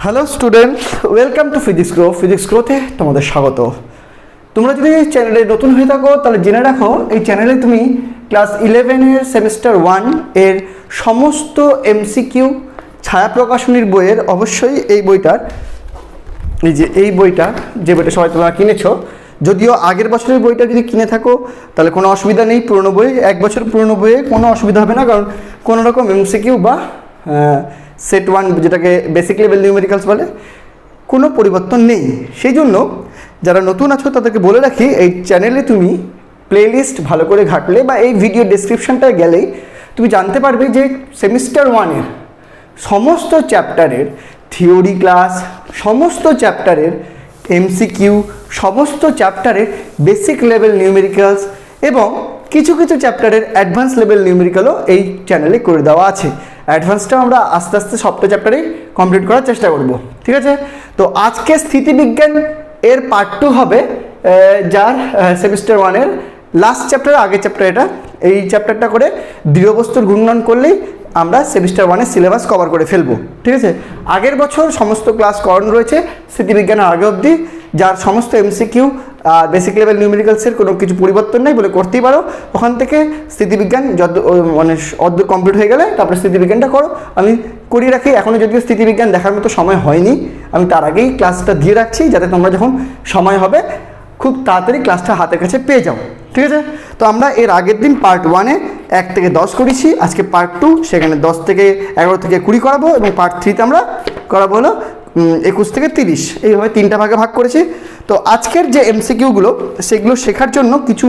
Hello students, welcome to physics গ্রোতে তোমাদের স্বাগত। তোমরা যদি চ্যানেলে নতুন হয়ে থাকো তাহলে জেনে রাখো, এই চ্যানেলে তুমি ক্লাস 11-এর সেমিস্টার 1 এর সমস্ত এমসিকিউ ছায়া প্রকাশনীর বইয়ের অবশ্যই এই বইটার এই বইটা যে বইটা সবাই তোমরা কিনেছো, যদিও আগের বছরের বইটা যদি কিনে থাকো তাহলে কোনো অসুবিধা নেই। পুরনো বই, এক বছর পুরনো বইয়ে কোনো অসুবিধা হবে না, কারণ কোনো রকম এমসিকিউ বা সেট 1 যেটাকে বেসিক লেভেল নিউমেরিক্যালস বলে কোনো পরিবর্তন নেই। সেই জন্য যারা নতুন আছো তাদেরকে বলে রাখি, এই চ্যানেলে তুমি প্লেলিস্ট ভালো করে ঘাটলে বা এই ভিডিও ডেসক্রিপশনটায় গেলেই তুমি জানতে পারবে যে সেমিস্টার 1-এর সমস্ত চ্যাপ্টারের থিওরি ক্লাস, সমস্ত চ্যাপ্টারের এমসিকিউ, সমস্ত চ্যাপ্টারের বেসিক লেভেল নিউমেরিক্যালস এবং কিছু কিছু চ্যাপ্টারের অ্যাডভান্স লেভেল নিউমেরিক্যালও এই চ্যানেলে করে দেওয়া আছে। অ্যাডভান্সটাও আমরা আস্তে আস্তে সবটা চ্যাপ্টারেই কমপ্লিট করার চেষ্টা করব, ঠিক আছে? তো আজকে স্থিতিবিজ্ঞান এর পার্ট 2 হবে, যার সেমিস্টার 1-এর লাস্ট চ্যাপ্টার, আগের চ্যাপ্টার এটা। এই চ্যাপ্টারটা করে দৃঢ় বস্তুর ঘূর্ণন করলেই আমরা সেমিস্টার 1-এর সিলেবাস কভার করে ফেলবো, ঠিক আছে? আগের বছর সমস্ত ক্লাস করানো রয়েছে স্থিতিবিজ্ঞানের আগে অবধি, যার সমস্ত এমসিকিউ বেসিক লেভেল নিউমেরিক্যালসের কোনো কিছু পরিবর্তন নেই বলে করতেই পারো। ওখান থেকে স্থিতিবিজ্ঞান যত মানে অর্ধ কমপ্লিট হয়ে গেলে তারপরে স্থিতিবিজ্ঞানটা করো। আমি করিয়ে রাখি, এখনও যদিও স্থিতিবিজ্ঞান দেখার মতো সময় হয়নি, আমি তার আগেই ক্লাসটা দিয়ে রাখছি যাতে তোমরা যখন সময় হবে খুব তাড়াতাড়ি ক্লাসটা হাতের কাছে পেয়ে যাও, ঠিক আছে? তো আমরা এর আগের দিন পার্ট 1-এ 1 থেকে 10 করেছি, আজকে পার্ট 2 সেখানে 10 থেকে 11 থেকে 20 করাবো এবং পার্ট 3-তে আমরা করাবো হলো 21 থেকে 30। এইভাবে 3টা ভাগে ভাগ করেছি। তো আজকের যে এমসিকিউগুলো সেগুলো শেখার জন্য কিছু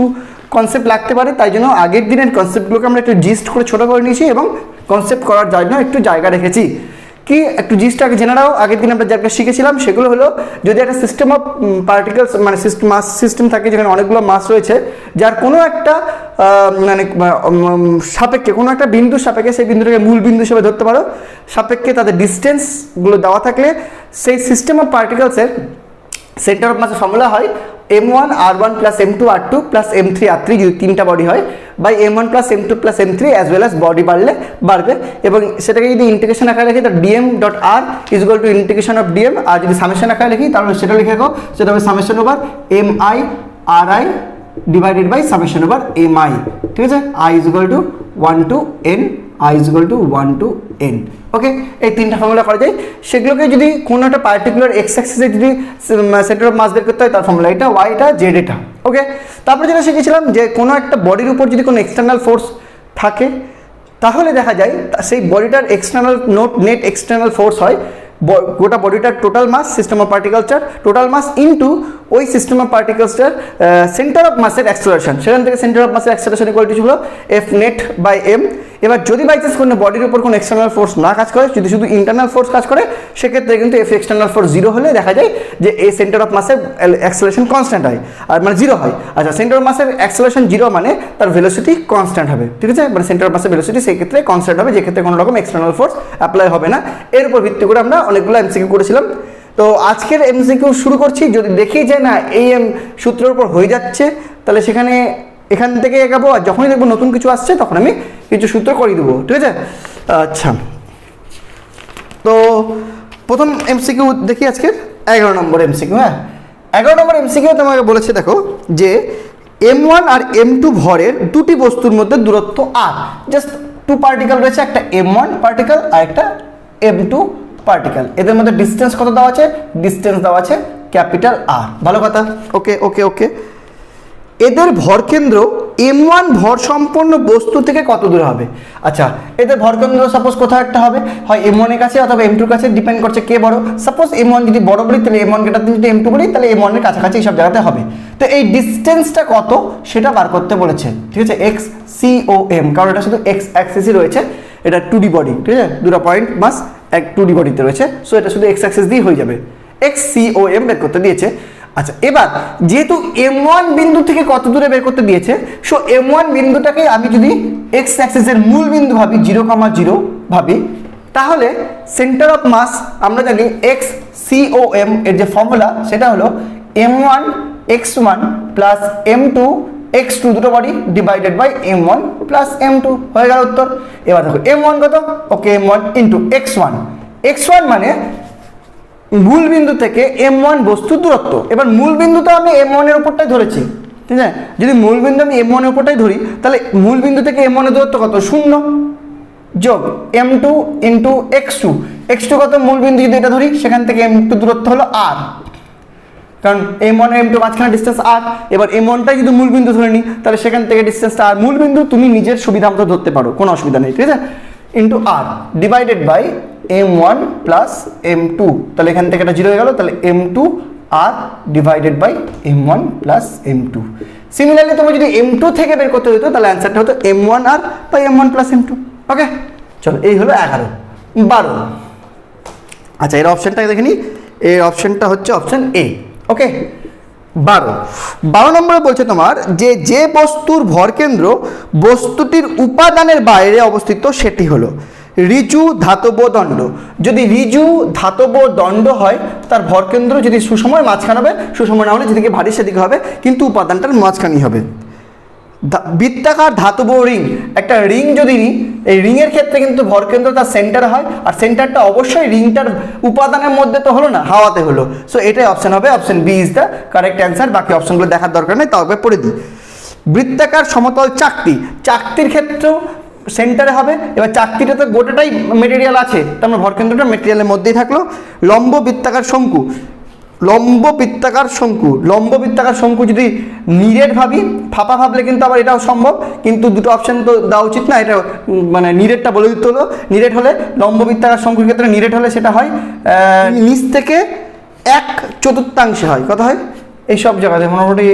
কনসেপ্ট লাগতে পারে, তাই জন্য আগের দিনের কনসেপ্টগুলোকে আমরা একটু জিস্ট করে ছোটো করে নিয়েছি এবং কনসেপ্ট করার জন্য একটু জায়গা রেখেছি। কি একটু জিস্টটাকে জেনে নাও। আগের দিন আমরা যেটা শিখেছিলাম সেগুলো হলো, যদি একটা সিস্টেম অফ পার্টিকেলস মানে মাস সিস্টেম থাকে যেখানে অনেকগুলো মাস রয়েছে, যার কোনো একটা মানে সাপেক্ষে কোনো একটা বিন্দুর সাপেক্ষে, সেই বিন্দুটাকে মূল বিন্দু হিসেবে ধরতে পারো, সাপেক্ষে তাদের ডিস্টেন্সগুলো দেওয়া থাকলে সেই সিস্টেম অফ পার্টিকেলসের সেন্টার অফ মাসের ফর্মুলা হয় m1 r1 plus m2 r2 plus m3 r3 যদি 3টা বডি হয়, by m1 plus m2 plus m3 as well as body বাড়বে। এবং সেটাকে যদি ইন্টিগ্রেশন আকারে রাখি তাহলে dm dot r is equal to integration of dm, আর যদি সামেশন আকারে লিখি তাহলে সেটা লিখে রাখো, সেটা হবে summation over mi ri divided by summation over mi, ঠিক আছে? i is equal to 1 to n, i is equal to 1 to n। Okay, এই 3টা ফর্মুলা করা যায়। সেগুলোকে যদি কোনো একটা পার্টিকুলার এক্স অ্যাক্সিসে যদি সেন্টার অফ মাস বের করতে হয় তার ফর্মুলা এটা, y এটা, z এটা। ওকে, তারপরে যেটা শিখেছিলাম যে কোনো একটা বডির উপর যদি কোনো এক্সটার্নাল ফোর্স থাকে তাহলে দেখা যায় সেই বডিটার এক্সটার্নাল নেট এক্সটার্নাল ফোর্স হয় গোটা বডিটার টোটাল মাস সিস্টেম অফ পার্টিকেলসটার টোটাল মাস ইন্টু ওই সিস্টেম অফ পার্টিকেলসটার সেন্টার অফ মাসের অ্যাক্সেলারেশন। সেখান থেকে সেন্টার অফ মাসের অ্যাক্সেলারেশন ইকুয়াল টু হলো এফ নেট বাই এম। এবার যদি বাই চান্স কোনো বডির উপর কোনো এক্সটার্নাল ফোর্স না কাজ করে, যদি শুধু ইন্টারনাল ফোর্স কাজ করে, সেক্ষেত্রে কিন্তু এফ এক্সটার্নাল ফোর্স 0 হলে দেখা যায় যে এই সেন্টার অফ মাসের অ্যাক্সেলারেশন কনস্ট্যান্ট হয়, আর মানে 0 হয়। আচ্ছা, সেন্টার অফ মাসের অ্যাক্সেলারেশন 0 মানে তার ভেলোসিটি কনস্ট্যান্ট হবে, ঠিক আছে? মানে সেন্টার অফ মাসের ভেলোসিটি সেই ক্ষেত্রে কনস্ট্যান্ট হবে, যে ক্ষেত্রে কোনো রকম এক্সটার্নাল ফোর্স অ্যাপ্লাই হবে না। এর উপর ভিত্তি করে আমরা অনেকগুলো এমসিকিউ করেছিলাম। তো আজকের এমসিকিউ শুরু করছি। যদি দেখি যে না এই সূত্রের উপর হয়ে যাচ্ছে তাহলে সেখানে এখান থেকে এগাবো, আর যখনই দেখবো নতুন কিছু আসছে তখন আমি কিছু সূত্র করিয়ে দেবো, ঠিক আছে? আচ্ছা, তো প্রথম এমসিকিউ দেখি আজকের 11 নম্বর এমসিকিউ। হ্যাঁ, 11 নম্বর এমসিকিউ তোমাকে বলেছে, দেখো যে m1 আর m2 ভরের দুটি বস্তুর মধ্যে দূরত্ব r, জাস্ট 2 পার্টিকেল রয়েছে, একটা m1 পার্টিকেল আর একটা m2 পার্টিকেল। এদের মধ্যে ডিস্টেন্স কত দেওয়া আছে? ডিস্টেন্স দেওয়া আছে ক্যাপিটাল R। ভালো কথা, ওকে ওকে ওকে। এদের ভরকেন্দ্র m1 ভর সম্পন্ন বস্তু থেকে কত দূরে হবে? আচ্ছা, এদের ভরকেন্দ্র সাপোজ কোথাও একটা হবে, হয় m1 এর কাছে অথবা m2 এর কাছে, ডিপেন্ড করছে কে বড়। সাপোজ m1 যদি বড় বলি তাহলে m1 কেটার যদি m2 বলি তাহলে m1 এর কাছাকাছি এইসব জায়গাতে হবে। তো এই ডিস্টেন্সটা কত সেটা বার করতে বলেছে, ঠিক আছে? x COM, কারণ এটা শুধু x অ্যাক্সিসই রয়েছে, এটা 2D বডি, ঠিক আছে? দুটো পয়েন্ট মাস এক 2D বডিতে রয়েছে, সো এটা শুধু x অ্যাক্সিস দিয়ে হয়ে যাবে। x COM বের করতে দিয়েছে। আচ্ছা, এবার যেহেতু m1 বিন্দু থেকে কত দূরে বের করতে দিয়েছে, সো m1 বিন্দুটাকে আমি যদি x অ্যাক্সিসের মূল বিন্দু ভাবি, 0,0 ভাবি, তাহলে সেন্টার অফ মাস আমরা জানি x COM এর যে ফর্মুলা সেটা হলো m1 x1 plus m2 x2 দুটো body divided by m1 plus m2, হয়ে গেল উত্তর। এবার দেখো m1 কত? ওকে, m1 ইন্টু x1 মানে মূল বিন্দু থেকে M1 বস্তুর দূরত্ব। এবার মূল বিন্দু তো আমি M1 এর উপরটাই ধরেছি, ঠিক আছে? যদি মূল বিন্দু আমি M1 এর উপরটাই ধরি, তাহলে মূল বিন্দু থেকে M1 এর দূরত্ব কত? 0 যোগ M2 ইন্টু x2 কত? মূল বিন্দু যদি এটা ধরি, সেখান থেকে M2 দূরত্ব হলো r, কারণ M1 আর M2 মাঝখানে ডিস্টেন্স r। এবার M1টাই যদি মূল বিন্দু ধরে নিই, তাহলে সেখান থেকে ডিস্টেন্সটা r। মূল বিন্দু তুমি নিজের সুবিধা মতো ধরতে পারো, কোনো অসুবিধা নেই, ঠিক আছে? Into r divided by M1 plus M2, তাহলে এখান থেকে এটা 0 হয়ে গেল, তাহলে M2 r divided by M1 plus M2। Similarly তুমি যদি M2 থেকে বের করতে হতো, তাহলে অ্যান্সারটা হতো M1 r by M1 plus M2। ওকে, চলো, এই হলো 11। 12, আচ্ছা এর অপশনটা দেখে নিই। এর অপশনটা হচ্ছে অপশন এ। ওকে, 12 নম্বরে বলছে তোমার যে বস্তুর ভরকেন্দ্র বস্তুটির উপাদানের বাইরে অবস্থিত সেটি হলো ঋজু ধাতব দণ্ড। যদি ঋজু ধাতব দণ্ড হয়, তার ভরকেন্দ্র যদি সুষময় মাঝখানে হবে, সুষময় না হলে যেদিকে ভারী সেদিকে হবে, কিন্তু উপাদানটার মাঝখানেই হবে। বৃত্তাকার ধাতব রিং, একটা রিং যদি নিই, এই রিংয়ের ক্ষেত্রে কিন্তু ভরকেন্দ্র তার সেন্টারে হয়, আর সেন্টারটা অবশ্যই রিংটার উপাদানের মধ্যে তো হলো না, হাওয়াতে হলো। সো এটাই অপশন হবে, option B is the correct answer. বাকি অপশনগুলো দেখার দরকার নেই, তাও একবার পড়ে দিই। বৃত্তাকার সমতল চাকতির ক্ষেত্রেও সেন্টারে হবে। এবার চাকতিটা তো গোটাটাই মেটেরিয়াল আছে, তার মানে ভরকেন্দ্রটা মেটেরিয়ালের মধ্যেই থাকলো। লম্ব বৃত্তাকার শঙ্কু যদি নিরেট ভাবি, ফাঁপা ভাবলে কিন্তু আবার এটাও সম্ভব, কিন্তু দুটো অপশন তো দেওয়া উচিত না, এটা মানে নিরেটটা বলে দিতে হলো। নিরেট হলে লম্ব বৃত্তাকার শঙ্কুর ক্ষেত্রে নিরেট হলে সেটা হয় নিচ থেকে 1/4 হয়। কত হয়? এই সব জায়গাতে মোটামুটি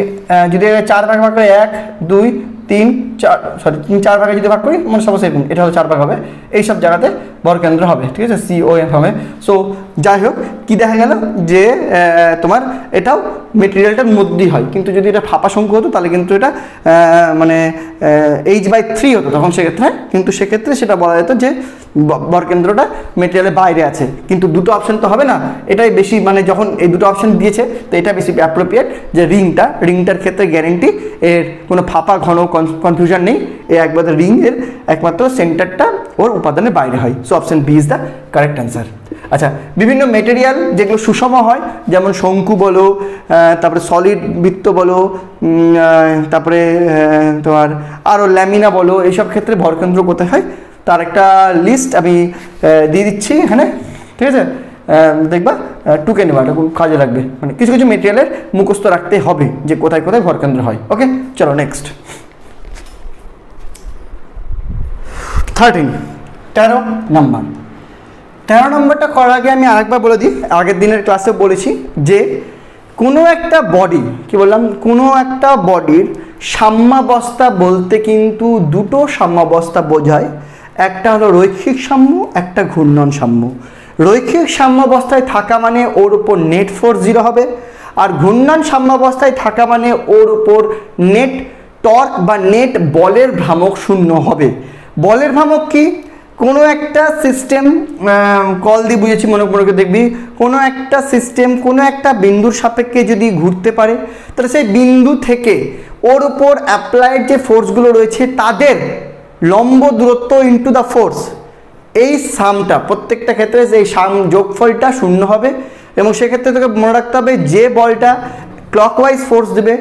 যদি 4 ভাগ করে 1 2 3 4, সরি 3-4 ভাগে যদি ভাগ করি, মানে সমস্যা এরকম, এটা হলো 4 ভাগ হবে। এই সব জায়গাতে ভরকেন্দ্র হবে, ঠিক আছে? COF হবে। সো যাই হোক, কি দেখা গেল যে তোমার এটাও মেটেরিয়ালটার মধ্যেই হয়, কিন্তু যদি এটা ফাঁপা শঙ্কু হতো, তাহলে কিন্তু এটা মানে H/3 হতো তখন সেক্ষেত্রে, কিন্তু সেক্ষেত্রে সেটা বলা যেত যে ভরকেন্দ্রটা মেটেরিয়ালের বাইরে আছে। কিন্তু দুটো অপশন তো হবে না, এটাই বেশি, মানে যখন এই দুটো অপশন দিয়েছে, তো এটা বেশি অ্যাপ্রোপ্রিয়েট যে রিংটার ক্ষেত্রে গ্যারেন্টি, এর কোনো ফাঁপা ঘন কনফিউশন নেই, একবার রিংয়ের একমাত্র সেন্টারটা ওর উপাদানের বাইরে হয়। So option B is the correct answer. আচ্ছা, বিভিন্ন মেটেরিয়াল যেগুলো সুষম হয়, যেমন শঙ্কু বলো, তারপরে সলিড বৃত্ত বলো, তারপরে তোমার আরও ল্যামিনা বলো, এইসব ক্ষেত্রে ভরকেন্দ্র কোথায় হয় তার একটা লিস্ট আমি দিয়ে দিচ্ছি এখানে, ঠিক আছে? দেখবা টুকে নেবা, এটা খুব কাজে লাগবে। মানে কিছু কিছু মেটেরিয়ালের মুখস্থ রাখতে হবে যে কোথায় কোথায় ভরকেন্দ্র হয়। ওকে, চলো নেক্সট। 13 নাম্বার। 13 নম্বরটা করার আগে আমি আরেকবার বলে দিই, আগের দিনের ক্লাসে বলেছি যে কোনো একটা বডি, কি বললাম, কোনো একটা বডির সাম্যাবস্থা বলতে কিন্তু দুটো সাম্যাবস্থা বোঝায়। একটা হলো রৈখিক সাম্য, একটা ঘূর্ণন সাম্য। রৈখিক সাম্যাবস্থায় থাকা মানে ওর উপর নেট ফোর্স 0 হবে, আর ঘূর্ণন সাম্যাবস্থায় থাকা মানে ওর উপর নেট টর্ক বা নেট বলের ভ্রামক 0 হবে। বলের ভ্রামক কি? কোনো একটা সিস্টেম, কল দিয়ে বুঝেছি, মনে করে দেখবি, কোনো একটা সিস্টেম কোনো একটা বিন্দুর সাপেক্ষে যদি ঘুরতে পারে, তাহলে সেই বিন্দু থেকে ওর উপর অ্যাপ্লাইড যে ফোর্সগুলো রয়েছে তাদের লম্ব দূরত্ব ইন্টু দ্য ফোর্স, এই সামটা প্রত্যেকটা ক্ষেত্রে এই সাম যোগফলটা 0 হবে। এবং সেক্ষেত্রে তোকে মনে রাখতে হবে যে বলটা ক্লকওয়াইজ ফোর্স দেবে,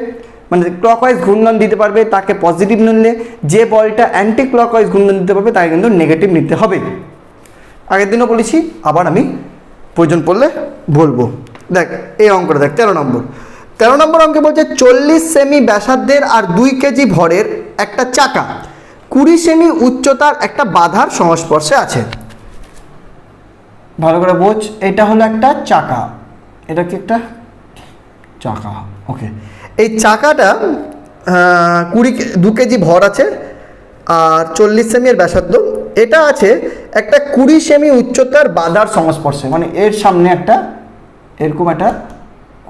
মানে ক্লকওয়াইজ ঘূর্ণন দিতে পারবে, তাকে পজিটিভ নিলে, যে বলটা অ্যান্টি ক্লকওয়াইজ ঘূর্ণন দিতে পারবে তাকে কিন্তু নেগেটিভ নিতে হবে। আগের দিনও বলেছি, আবার আমি প্রয়োজন পড়লে বলবো। দেখ এই অঙ্কটা দেখ, 13 নম্বর অঙ্কে বলছে 40 সেমি ব্যাসার্ধের আর 2 কেজি ভরের একটা চাকা 20 সেমি উচ্চতার একটা বাধার সংস্পর্শে আছে। ভালো করে বোঝ, এটা হলো একটা চাকা, এটা কি একটা চাকা? ওকে, এই চাকাটা 2 কেজি ভর আছে আর 40 সেমি এর ব্যাসার্ধ, এটা আছে একটা 20 সেমি উচ্চতার বাধার সংস্পর্শে, মানে এর সামনে একটা এরকম একটা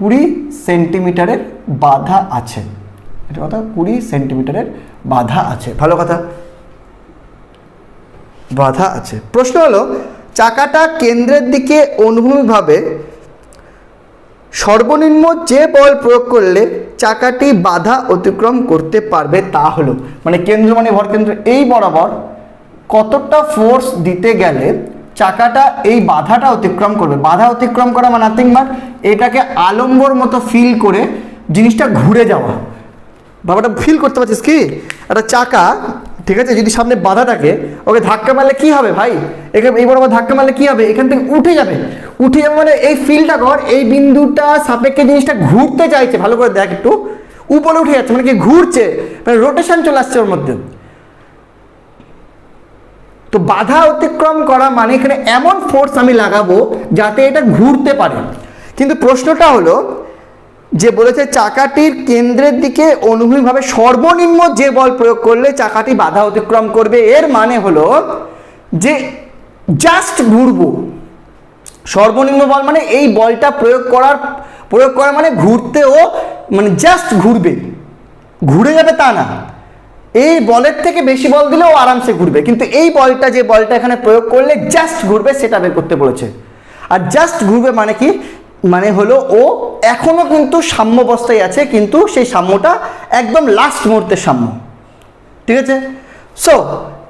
20 সেন্টিমিটারের বাধা আছে। এটা কথা, 20 সেন্টিমিটারের বাধা আছে। ভালো কথা, বাধা আছে। প্রশ্ন হলো চাকাটা কেন্দ্রের দিকে অনুভূমিকভাবে সর্বনিম্ন যে বল প্রয়োগ করলে চাকাটি বাধা অতিক্রম করতে পারবে তা হলো, মানে কেন্দ্র মানে ভরকেন্দ্র, এই বরাবর কতটা ফোর্স দিতে গেলে চাকাটা এই বাধাটা অতিক্রম করবে। বাধা অতিক্রম করা মানে নাথিং বাট এটাকে আলম্বর মতো ফিল করে জিনিসটা ঘুরে যাওয়া। বাবাটা ফিল করতে পারছিস কি? একটা চাকা, ঠিক আছে, যদি সামনে বাধা থাকে, ওকে ধাক্কা মারলে কি হবে ভাই? এখানে এই বরাবর ধাক্কা মারলে কি হবে? এখান থেকে উঠে যাবে। উঠে যাবে মানে এই ফিলটা কর, এই বিন্দুটা সাপেক্ষে জিনিসটা ঘুরতে চাইছে, ভালো করে দেখ, একটু উপরে উঠে যাচ্ছে, মানে কি ঘুরছে, মানে রোটেশন চলে আসছে ওর মধ্যে। তো বাধা অতিক্রম করা মানে এখানে এমন ফোর্স আমি লাগাবো যাতে এটা ঘুরতে পারে। কিন্তু প্রশ্নটা হলো যে বলেছে চাকাটির কেন্দ্রের দিকে অনুভূমিকভাবে সর্বনিম্ন যে বল প্রয়োগ করলে চাকাটি বাধা অতিক্রম করবে, এর মানে হলো যে জাস্ট ঘুরবো। সর্বনিম্ন বল মানে এই বলটা প্রয়োগ করা মানে ঘুরতেও, মানে জাস্ট ঘুরবে, ঘুরে যাবে তা না। এই বলের থেকে বেশি বল দিলেও আরামসে ঘুরবে, কিন্তু এই বলটা, যে বলটা এখানে প্রয়োগ করলে জাস্ট ঘুরবে, সেটা বের করতে বলেছে। আর জাস্ট ঘুরবে মানে কি? মানে হলো ও এখনো কিন্তু সাম্যাবস্থায় আছে, কিন্তু সেই সাম্যটা একদম লাস্ট মুহূর্তের সাম্য, ঠিক আছে। সো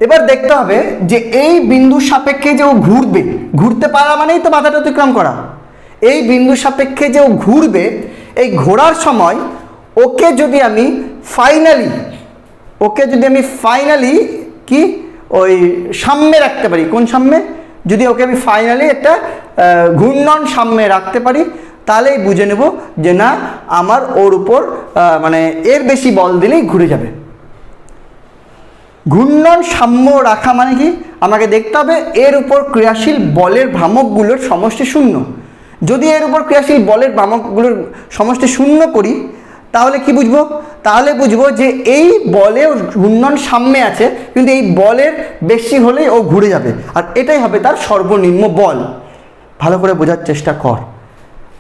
এবার দেখতে হবে যে এই বিন্দু সাপেক্ষে যে ও ঘুরবে, ঘুরতে পারা মানেই তো বাধাটা অতিক্রম করা। এই বিন্দু সাপেক্ষে যে ও ঘুরবে, এই ঘোরার সময় ওকে যদি আমি ফাইনালি কি ওই সাম্যে রাখতে পারি, কোন সাম্যে? যদি ওকে আমি ফাইনালি একটা ঘূর্ণন সাম্যে রাখতে পারি, তাহলেই বুঝে নেব যে না, আমার ওর উপর মানে এর বেশি বল দিলেই ঘুরে যাবে। ঘূর্ণন সাম্য রাখা মানে কি? আমাকে দেখতে হবে এর উপর ক্রিয়াশীল বলের ভ্রামকগুলোর সমষ্টি শূন্য। যদি এর উপর ক্রিয়াশীল বলের ভ্রামকগুলোর সমষ্টি শূন্য করি, তাহলে কি বুঝবো? তাহলে বুঝবো যে এই বলে ঘূর্ণন সাম্যে আছে, কিন্তু এই বলের বেশি হলেই ও ঘুরে যাবে, আর এটাই হবে তার সর্বনিম্ন বল। ভালো করে বোঝার চেষ্টা কর।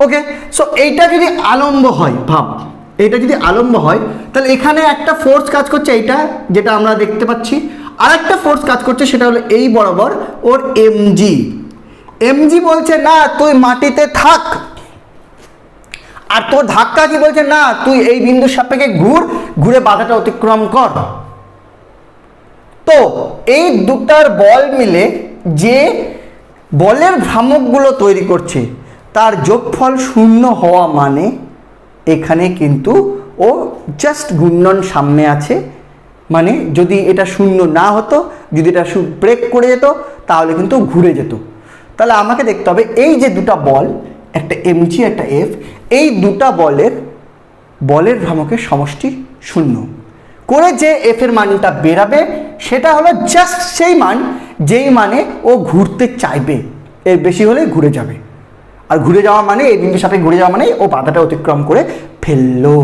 ওকে, সো এইটা যদি আলম্ব হয়, ভাব এইটা যদি আলম্ব হয়, তাহলে এখানে একটা ফোর্স কাজ করছে, এইটা যেটা আমরা দেখতে পাচ্ছি, আর একটা ফোর্স কাজ করছে, সেটা হলো এই বরাবর ওর এমজি বলছে না তুই মাটিতে থাক, আর তোর ধাক্কা কি বলছে? না তুই এই বিন্দুর সাপেক্ষে ঘুরে বাধাটা অতিক্রম কর। তো এই দুটার বল মিলে যে বলের ভ্রামকগুলো তৈরি করছে, তার যোগফল শূন্য হওয়া মানে এখানে কিন্তু ও জাস্ট ঘূর্ণন সামনে আছে। মানে যদি এটা শূন্য না হতো, যদি এটা ব্রেক করে যেত, তাহলে কিন্তু ঘুরে যেত। তাহলে আমাকে দেখতে হবে এই যে দুটা বল, একটা এমজি একটা এফ, এই দুটা বলের ভ্রামকের সমষ্টি শূন্য করে যে এফ এর মানটা বেরাবে, সেটা হলো জাস্ট সেই মান যেই মানে ও ঘুরতে চাইবে, এর বেশি হলে ঘুরে যাবে। আর ঘুরে যাওয়া মানে এই বিন্দুর সাপেক্ষে ঘুরে যাওয়া মানে ও বাধাটা অতিক্রম করে ফেললো।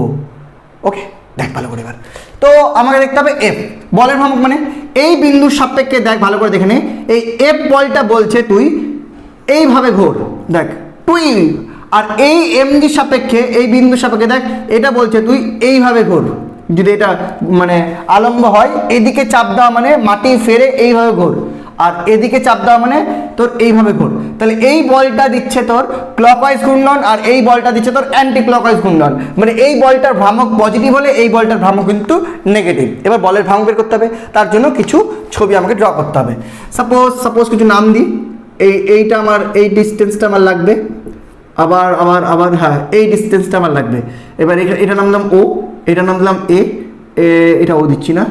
ওকে, দেখ ভালো করে এবার। তো আমাকে দেখতে হবে এফ বলের ভ্রামক মানে এই বিন্দুর সাপেক্ষে, দেখ ভালো করে দেখে নে, এই এফ বলটা বলছে তুই এইভাবে ঘোর, দেখ তুই, আর এই এমজি সাপেক্ষে, এই বিন্দুর সাপেক্ষে দেখ এটা বলছে তুই এইভাবে ঘোর। যদি এটা মানে আলম্ব হয়, এদিকে চাপ দেওয়া মানে মাটি ফেরে এইভাবে ঘোর, আর এদিকে চাপ দেওয়া মানে তোর এইভাবে ঘোর। তাহলে এই বলটা দিচ্ছে তোর ক্লকওয়াইজ ঘূর্ণন, আর এই বলটা দিচ্ছে তোর অ্যান্টি ক্লকওয়াইজ ঘূর্ণন। মানে এই বলটার ভ্রামক পজিটিভ হলে এই বলটার ভ্রামক কিন্তু নেগেটিভ। এবার বলের ভ্রামক বের করতে হবে, তার জন্য কিছু ছবি আমাকে ড্র করতে হবে। সাপোজ কিছু নাম দিই, এইটা আমার, এই ডিস্টেন্সটা আমার লাগবে, আবার হ্যাঁ এই ডিস্টেন্সটা আমার লাগবে। এবার এটা নাম দিলাম ও, এটা নাম দিলাম এটা ও দিচ্ছি না,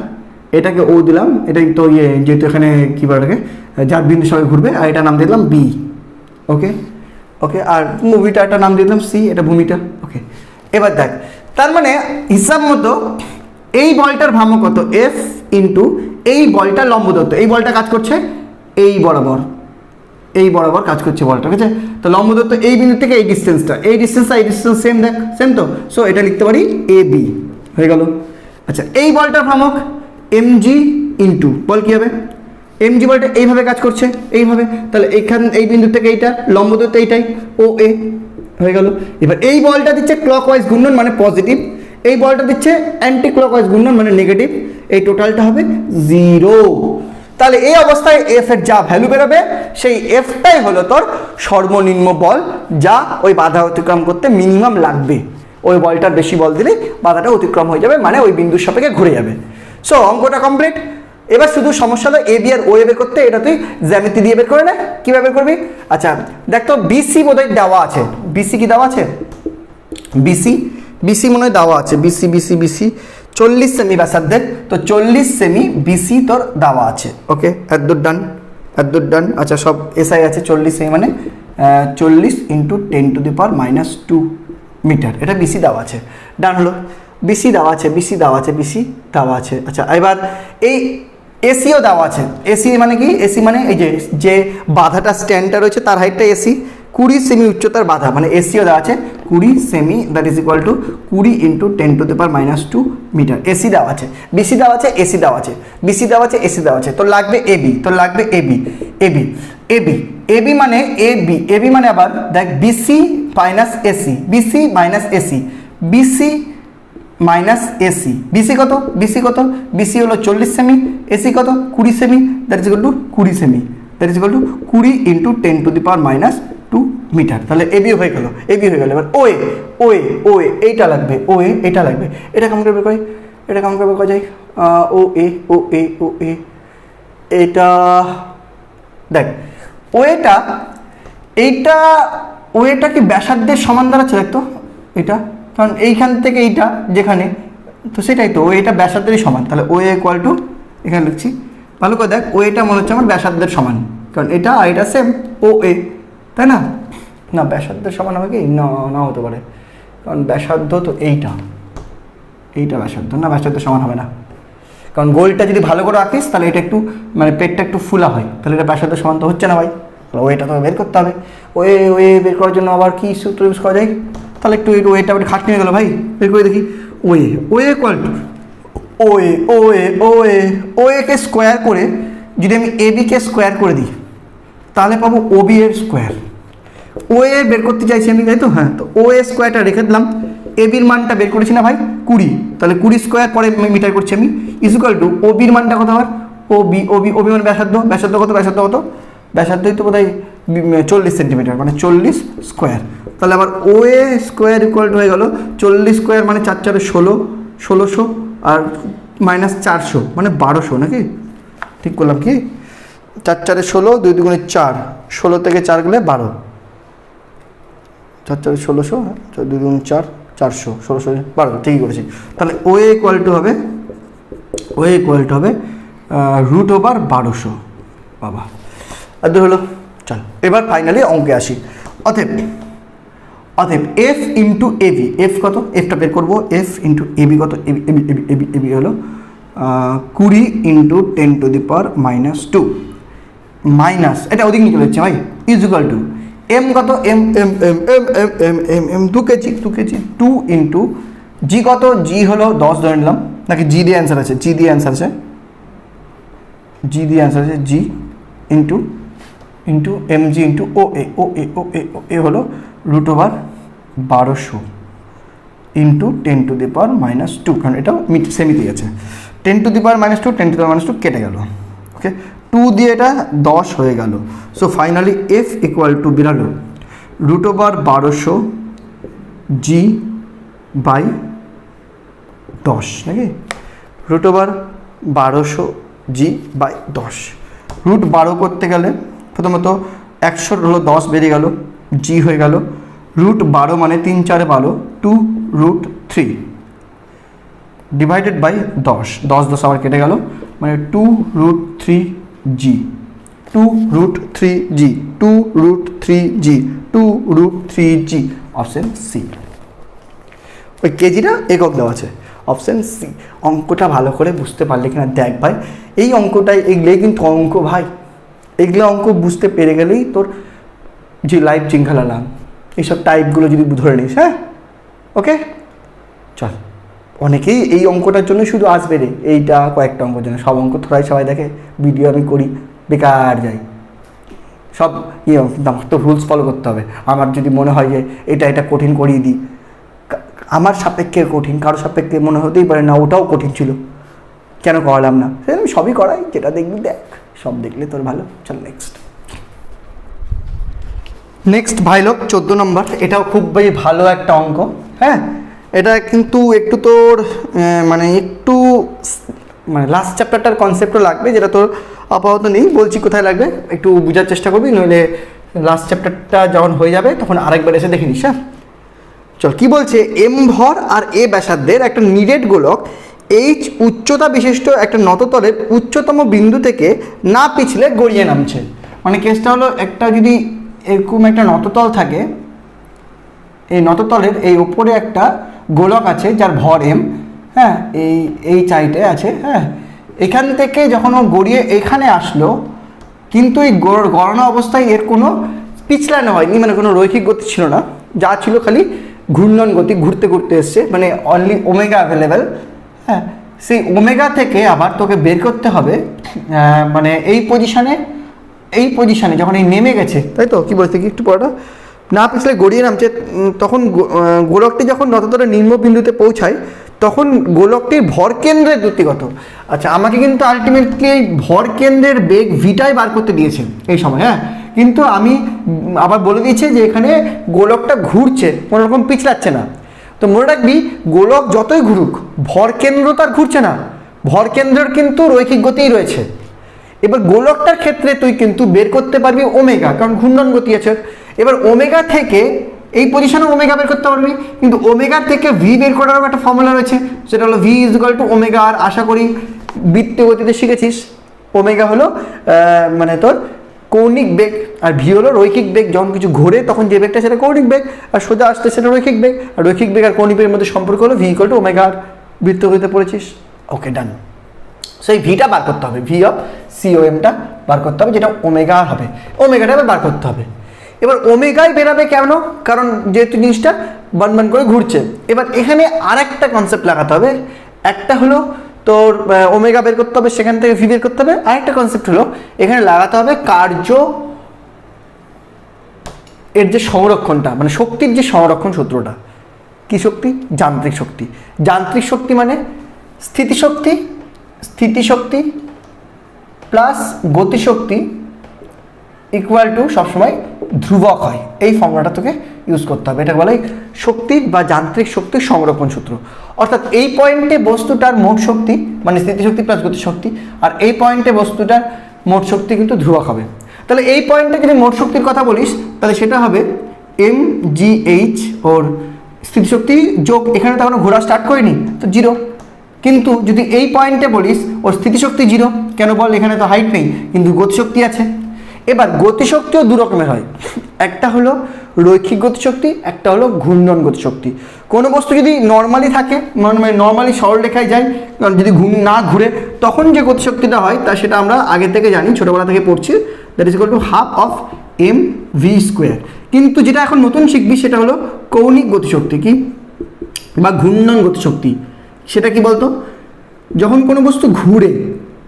এটাকে ও দিলাম, এটা তো যেহেতু এখানে কী বলে এটাকে যার বিন্দু সবাই ঘুরবে, আর এটা নাম দিলাম বি। ওকে, আর মুভিটা একটা নাম দিলাম সি, এটা ভূমিটা। ওকে, এবার দেখ, তার মানে হিসাব মতো এই বলটার ভ্রামক কত? এফ ইন্টু এই বলটা লম্ব দূরত্ব, এই বলটা কাজ করছে এই বরাবর কাজ করছে বলটা, ঠিক আছে। তো লম্ব দূরত্ব এই বিন্দু থেকে এই ডিস্টেন্সটা সেম, দেখ সেম তো। সো এটা লিখতে পারি এ বি, হয়ে গেল। আচ্ছা, এই বলটার ভ্রামক এমজি ইন্টু বল কী হবে? এমজি বলটা এইভাবে কাজ করছে, এইভাবে, তাহলে এই বিন্দু থেকে এইটা লম্ব দূরত্ব এইটাই ও এ, হয়ে গেল। এবার এই বলটা দিচ্ছে ক্লকওয়াইজ ঘূর্ণন মানে পজিটিভ, এই বলটা দিচ্ছে অ্যান্টি ক্লকওয়াইজ ঘূর্ণন মানে নেগেটিভ, এই টোটালটা হবে 0। তাহলে এই অবস্থায় এফ এর যা ভ্যালু বেরোবে, সেই এফটাই হলো তোর সর্বনিম্ন বল, যা ওই বাধা অতিক্রম করতে মিনিমাম লাগবে। ওই বলটার বেশি বল দিলে বাধাটা অতিক্রম হয়ে যাবে, মানে ওই বিন্দুর সাপেক্ষে ঘুরে যাবে। সো অঙ্কটা কমপ্লিট। এবার শুধু সমস্যা হলো এ বি আর ও এ বের করতে, এটা তুই জ্যামিতি দিয়ে বের করে নে। কীভাবে বের করবি? আচ্ছা দেখ তো বিসি বোধহয় দেওয়া আছে, বিসি কি দেওয়া আছে? বিসি মনে হয় দেওয়া আছে, বিসি 40 সেমি ব্যাসার্ধের, তো 40 সেমি বিসি তোর দেওয়া আছে। ওকে, এতদূর ডান। আচ্ছা সব এসআই আছে, 40 সেমি মানে 40 ইন্টু 10⁻² মিটার, এটা বিসি দেওয়া আছে। ডান হলো, বিসি দেওয়া আছে। আচ্ছা এবার এই এসিও দেওয়া আছে। এসি মানে কি? এসি মানে এই যে বাধাটা স্ট্যান্ডটা রয়েছে তার হাইটটা এসি, 20 সেমি উচ্চতার বাধা, মানে এসিও দেওয়া আছে 20 সেমি, that is equal to 20 into 10⁻² metre. AC দেওয়া আছে, বিসি দেওয়া আছে, এসি দেওয়া আছে, বিসি দেওয়া আছে, এসি দেওয়া আছে। তো লাগবে এবি, এবি মানে এবি মানে আবার দেখ বিসি মাইনাস এসি, বিসি কত? বিসি হলো 40 সেমি, এসি কত? 20 সেমি, দ্যাট ইজ ইকুয়াল টু 20 সেমি, that is equal to 20 into 10⁻² metre. তাহলে এবি হয়ে গেল। এবার ওএ এইটা লাগবে, এটা কেমন করে বের করি? যায়? ও এ এটা দেখ, ওএটা কি ব্যাসার্ধের সমান দাঁড়াচ্ছে? দেখ তো এটা, কারণ এইখান থেকে এইটা যেখানে, তো সেটাই তো, এটা ব্যাসার্ধেরই সমান। তাহলে ও ইকুয়াল টু, এখানে লিখছি ভালো করে দেখ, এটা মনে হচ্ছে আমার ব্যাসার্ধের সমান, কারণ এটা আর এটা সেম, ও এ, তাই না? না ব্যাসার্ধের সমান হবে কি? না হতে পারে, কারণ ব্যাসার্ধ তো এইটা ব্যাসার্ধ, না ব্যাসার্ধের সমান হবে না, কারণ গোলটা যদি ভালো করে আঁকিস তাহলে এটা একটু মানে পেটটা একটু ফুলা হয়, তাহলে এটা ব্যাসার্ধের সমান তো হচ্ছে না ভাই। তাহলে ওয়েটা তো বের করতে হবে। ওয়ে বের করার জন্য আবার কি সূত্র ইউজ করা যায়? তাহলে একটু ওয়েটা একটু খাটনি হয়ে গেল ভাই, বের করে দেখি। Way equal to way K square করে যদি আমি এবি কে স্কোয়ার করে দিই তাহলে পাবো ওবি এর স্কোয়ার। ওয়ে বের করতে চাইছি আমি, তাই তো? হ্যাঁ, তো ও এ স্কোয়ারটা রেখে দিলাম, এবির মানটা বের করেছি না ভাই 20, তাহলে 20 স্কোয়ার পরে মিটার করছি আমি, ইকুয়াল টু ওবির মানটা কত হয়? ওবি মানে ব্যাসার্ধ কত? ব্যাসার্ধই তো বোধহয় 40 সেন্টিমিটার, মানে 40 স্কোয়ার। তাহলে আবার ও এ স্কোয়ার ইকুয়াল টু হয়ে গেল 40 স্কোয়ার মানে 4 4 1600 আর মাইনাস 400 মানে 1200, নাকি? ঠিক করলাম কি? 4 4 16, 2 2 4, 16 থেকে 4 গেলে 12, 4 4 1600, 2 2 4, 400, 1600 12, ঠিকই করেছি। তাহলে ও এ ইকুয়াল টু হবে √/1200। বাবা আর হলো। চল এবার ফাইনালি অঙ্কে আসি। অতএব এফ ইন্টু এবি, এফ কত? এফটা বের করবো, এফ ইন্টু এবি কত? এবি হলো 20 ইন্টু 10⁻² মাইনাস, এটা ওদিক নিয়ে চলে যাচ্ছে ভাই, ইকুয়াল টু এম কত? এম 2 কেজি 2 ইন্টু জি কত? জি হলো 10 ধরে নিলাম, নাকি জি দিয়ে অ্যান্সার আছে? জি দিয়ে অ্যান্সার আছে, জি ইন্টু এম জি ইন্টু ও এ হলো √/1200 ইন্টু 10⁻², কারণ এটাও সেমিতে আছে। 10⁻², 10⁻² কেটে গেল, ওকে, 2 দিয়ে এটা 10 হয়ে গেল। So finally F equal to বেরালো √/1200 জি বাই 10, নাকি? √/1200 জি বাই 10, √12 করতে গেলে প্রথমত 100 হলো 10 বেরিয়ে গেল, জি হয়ে গেল √12 মানে 3 4 12, 2√3 ডিভাইডেড বাই 10 আবার কেটে গেল, মানে 2√3 জি, 2√3 জি, অপশন সি। ওই কেজিটা একক দেওয়া আছে, অপশন সি। অঙ্কটা ভালো করে বুঝতে পারলে কিনা দেখ ভাই, এই অঙ্কটাই, এগুলোই কিন্তু অঙ্ক ভাই, এগুলো অঙ্ক বুঝতে পেরে গেলেই তোর যে লাইফ জিঙ্গালালাম এইসব টাইপগুলো যদি ধরে নিস। হ্যাঁ, ওকে চল। অনেকেই এই অঙ্কটার জন্য শুধু আসবে রে, এইটা কয়েকটা অঙ্কের জন্য, সব অঙ্ক থোড়াই সবাই দেখে, ভিডিও আমি করি বেকার যাই সব। তো রুলস ফলো করতে হবে। আমার যদি মনে হয় যে এটা কঠিন করিয়ে দিই, আমার সাপেক্ষে কঠিন, কারো সাপেক্ষে মনে হতেই পারে না ওটাও কঠিন ছিল, কেন করালাম না? সে আমি সবই করাই, যেটা দেখবি দেখ, সব দেখলে তোর ভালো। চল নেক্সট ভাই লোক 14 নম্বর, এটাও খুব ভালো একটা অঙ্ক। হ্যাঁ, এটা কিন্তু একটু তোর মানে একটু মানে লাস্ট চ্যাপ্টারটার কনসেপ্টও লাগবে, যেটা তোর আপাতত নেই, বলছি কোথায় লাগবে একটু বোঝার চেষ্টা করবি, নইলে লাস্ট চ্যাপ্টারটা যখন হয়ে যাবে তখন আরেকবার এসে দেখে নিস। হ্যাঁ চল, কি বলছে, এম ভর আর এ ব্যাসার্ধের একটা নিরেট গোলক এইচ উচ্চতা বিশিষ্ট একটা নততলের উচ্চতম বিন্দু থেকে না পিছলে গড়িয়ে নামছে। মানে কেসটা হলো, একটা যদি এরকম একটা নততল থাকে, এই নততলের এই উপরে একটা গোলক আছে যার ভর এম, হ্যাঁ এই চাইটে আছে, হ্যাঁ এখান থেকে যখন ও গড়িয়ে এখানে আসলো, কিন্তু এই গড়ানো অবস্থায় এর কোনো পিছলানো হয়নি, মানে কোনো রৈখিক গতি ছিল না, যা ছিল খালি ঘূর্ণন গতি, ঘুরতে ঘুরতে এসছে, মানে অনলি ওমেগা অ্যাভেলেবেল। হ্যাঁ সেই ওমেগা থেকে আবার তোকে বের করতে হবে মানে এই পজিশানে যখন এই নেমে গেছে, তাই তো, কি বলছে কি একটু পড়াটা, না পিছলে গড়িয়ে নামছে, তখন গোলকটি যখন নততলের নিম্ন বিন্দুতে পৌঁছায় তখন গোলকটির ভর কেন্দ্রের দ্রুতি কত। আচ্ছা, আমাকে কিন্তু আলটিমেটলি এই ভর কেন্দ্রের বেগ ভিটাই বার করতে দিয়েছে এই সময়। হ্যাঁ কিন্তু আমি আবার বলে দিয়েছে যে এখানে গোলকটা ঘুরছে, কোনো রকম পিছলাচ্ছে না। তো মনে রাখবি, গোলক যতই ঘুরুক ভর কেন্দ্র তার ঘুরছে না, ভর কেন্দ্রের কিন্তু রৈখিক গতিই রয়েছে। এবার গোলকটার ক্ষেত্রে তুই কিন্তু বের করতে পারবি ওমেগা, কারণ ঘূর্ণন গতি আছে। এবার ওমেগা থেকে এই পজিশনে ওমেগা বের করতে পারবি, কিন্তু ওমেগা থেকে ভি বের করারও একটা ফর্মুলা রয়েছে, সেটা হলো v is equal to omega r. আশা করি বৃত্তীয় গতিতে শিখেছিস। ওমেগা হলো মানে তোর কৌণিক বেগ, আর ভি হলো রৈখিক বেগ। যখন কিছু ঘোরে তখন যে বেগটা সেটা কৌণিক বেগ, আর সোজা আসতে সেটা রৈখিক বেগ। আর রৈখিক বেগ আর কৌণিক বেগের মধ্যে সম্পর্ক হলো ভি ইকুয়াল টু ওমেগা আর। বৃত্তীয় গতিতে পড়েছিস, ওকে ডান। সো এই ভিটা বার করতে হবে, ভি অফ সিওএমটা বার করতে হবে, যেটা ওমেগা আর হবে, ওমেগাটা এবার বার করতে হবে। এবার ওমেগাই বেরাবে কেন, কারণ যেহেতু জিনিসটা বান করে ঘুরছে। এবার এখানে আর একটা কনসেপ্ট লাগাতে হবে, একটা হলো তোর ওমেগা বের করতে হবে, সেখান থেকে ভি বের করতে হবে। আরেকটা কনসেপ্ট হলো এখানে লাগাতে হবে কার্য এর যে সংরক্ষণটা, মানে শক্তির যে সংরক্ষণ সূত্রটা। কি শক্তি? যান্ত্রিক শক্তি। যান্ত্রিক শক্তি মানে স্থিতিশক্তি প্লাস গতিশক্তি ইকুয়াল টু সবসময় ধ্রুবক হয়। এই ফর্মুলাটা তোকে ইউজ করতে হবে। এটা বলে শক্তির বা যান্ত্রিক শক্তির সংরক্ষণ সূত্র। অর্থাৎ এই পয়েন্টে বস্তুটার মোট শক্তি মানে স্থিতিশক্তি প্লাস গতিশক্তি, আর এই পয়েন্টে বস্তুটার মোট শক্তি কিন্তু ধ্রুবক হবে। তাহলে এই পয়েন্টে যদি মোট শক্তির কথা বলিস, তাহলে সেটা হবে এম জি এইচ ওর স্থিতিশক্তি যোগ, এখানে তো এখনো ঘোরা স্টার্ট করিনি তো জিরো। কিন্তু যদি এই পয়েন্টে বলিস ওর স্থিতিশক্তি জিরো, কেন বল, এখানে তো হাইট নেই কিন্তু গতিশক্তি আছে। এবার গতিশক্তিও দু রকমের হয়, একটা হলো রৈখিক গতিশক্তি, একটা হলো ঘূর্ণন গতিশক্তি। কোনো বস্তু যদি নর্মালি থাকে, মানে নর্মালি সরলরেখায় যায়, কারণ যদি না ঘুরে তখন যে গতিশক্তিটা হয় তা সেটা আমরা আগে থেকে জানি, ছোটোবেলা থেকে পড়ছি, that is equal to half of m v square. কিন্তু যেটা এখন নতুন শিখবি সেটা হলো কৌণিক গতিশক্তি কি বা ঘূর্ণন গতিশক্তি। সেটা কি বলতো, যখন কোনো বস্তু ঘুরে,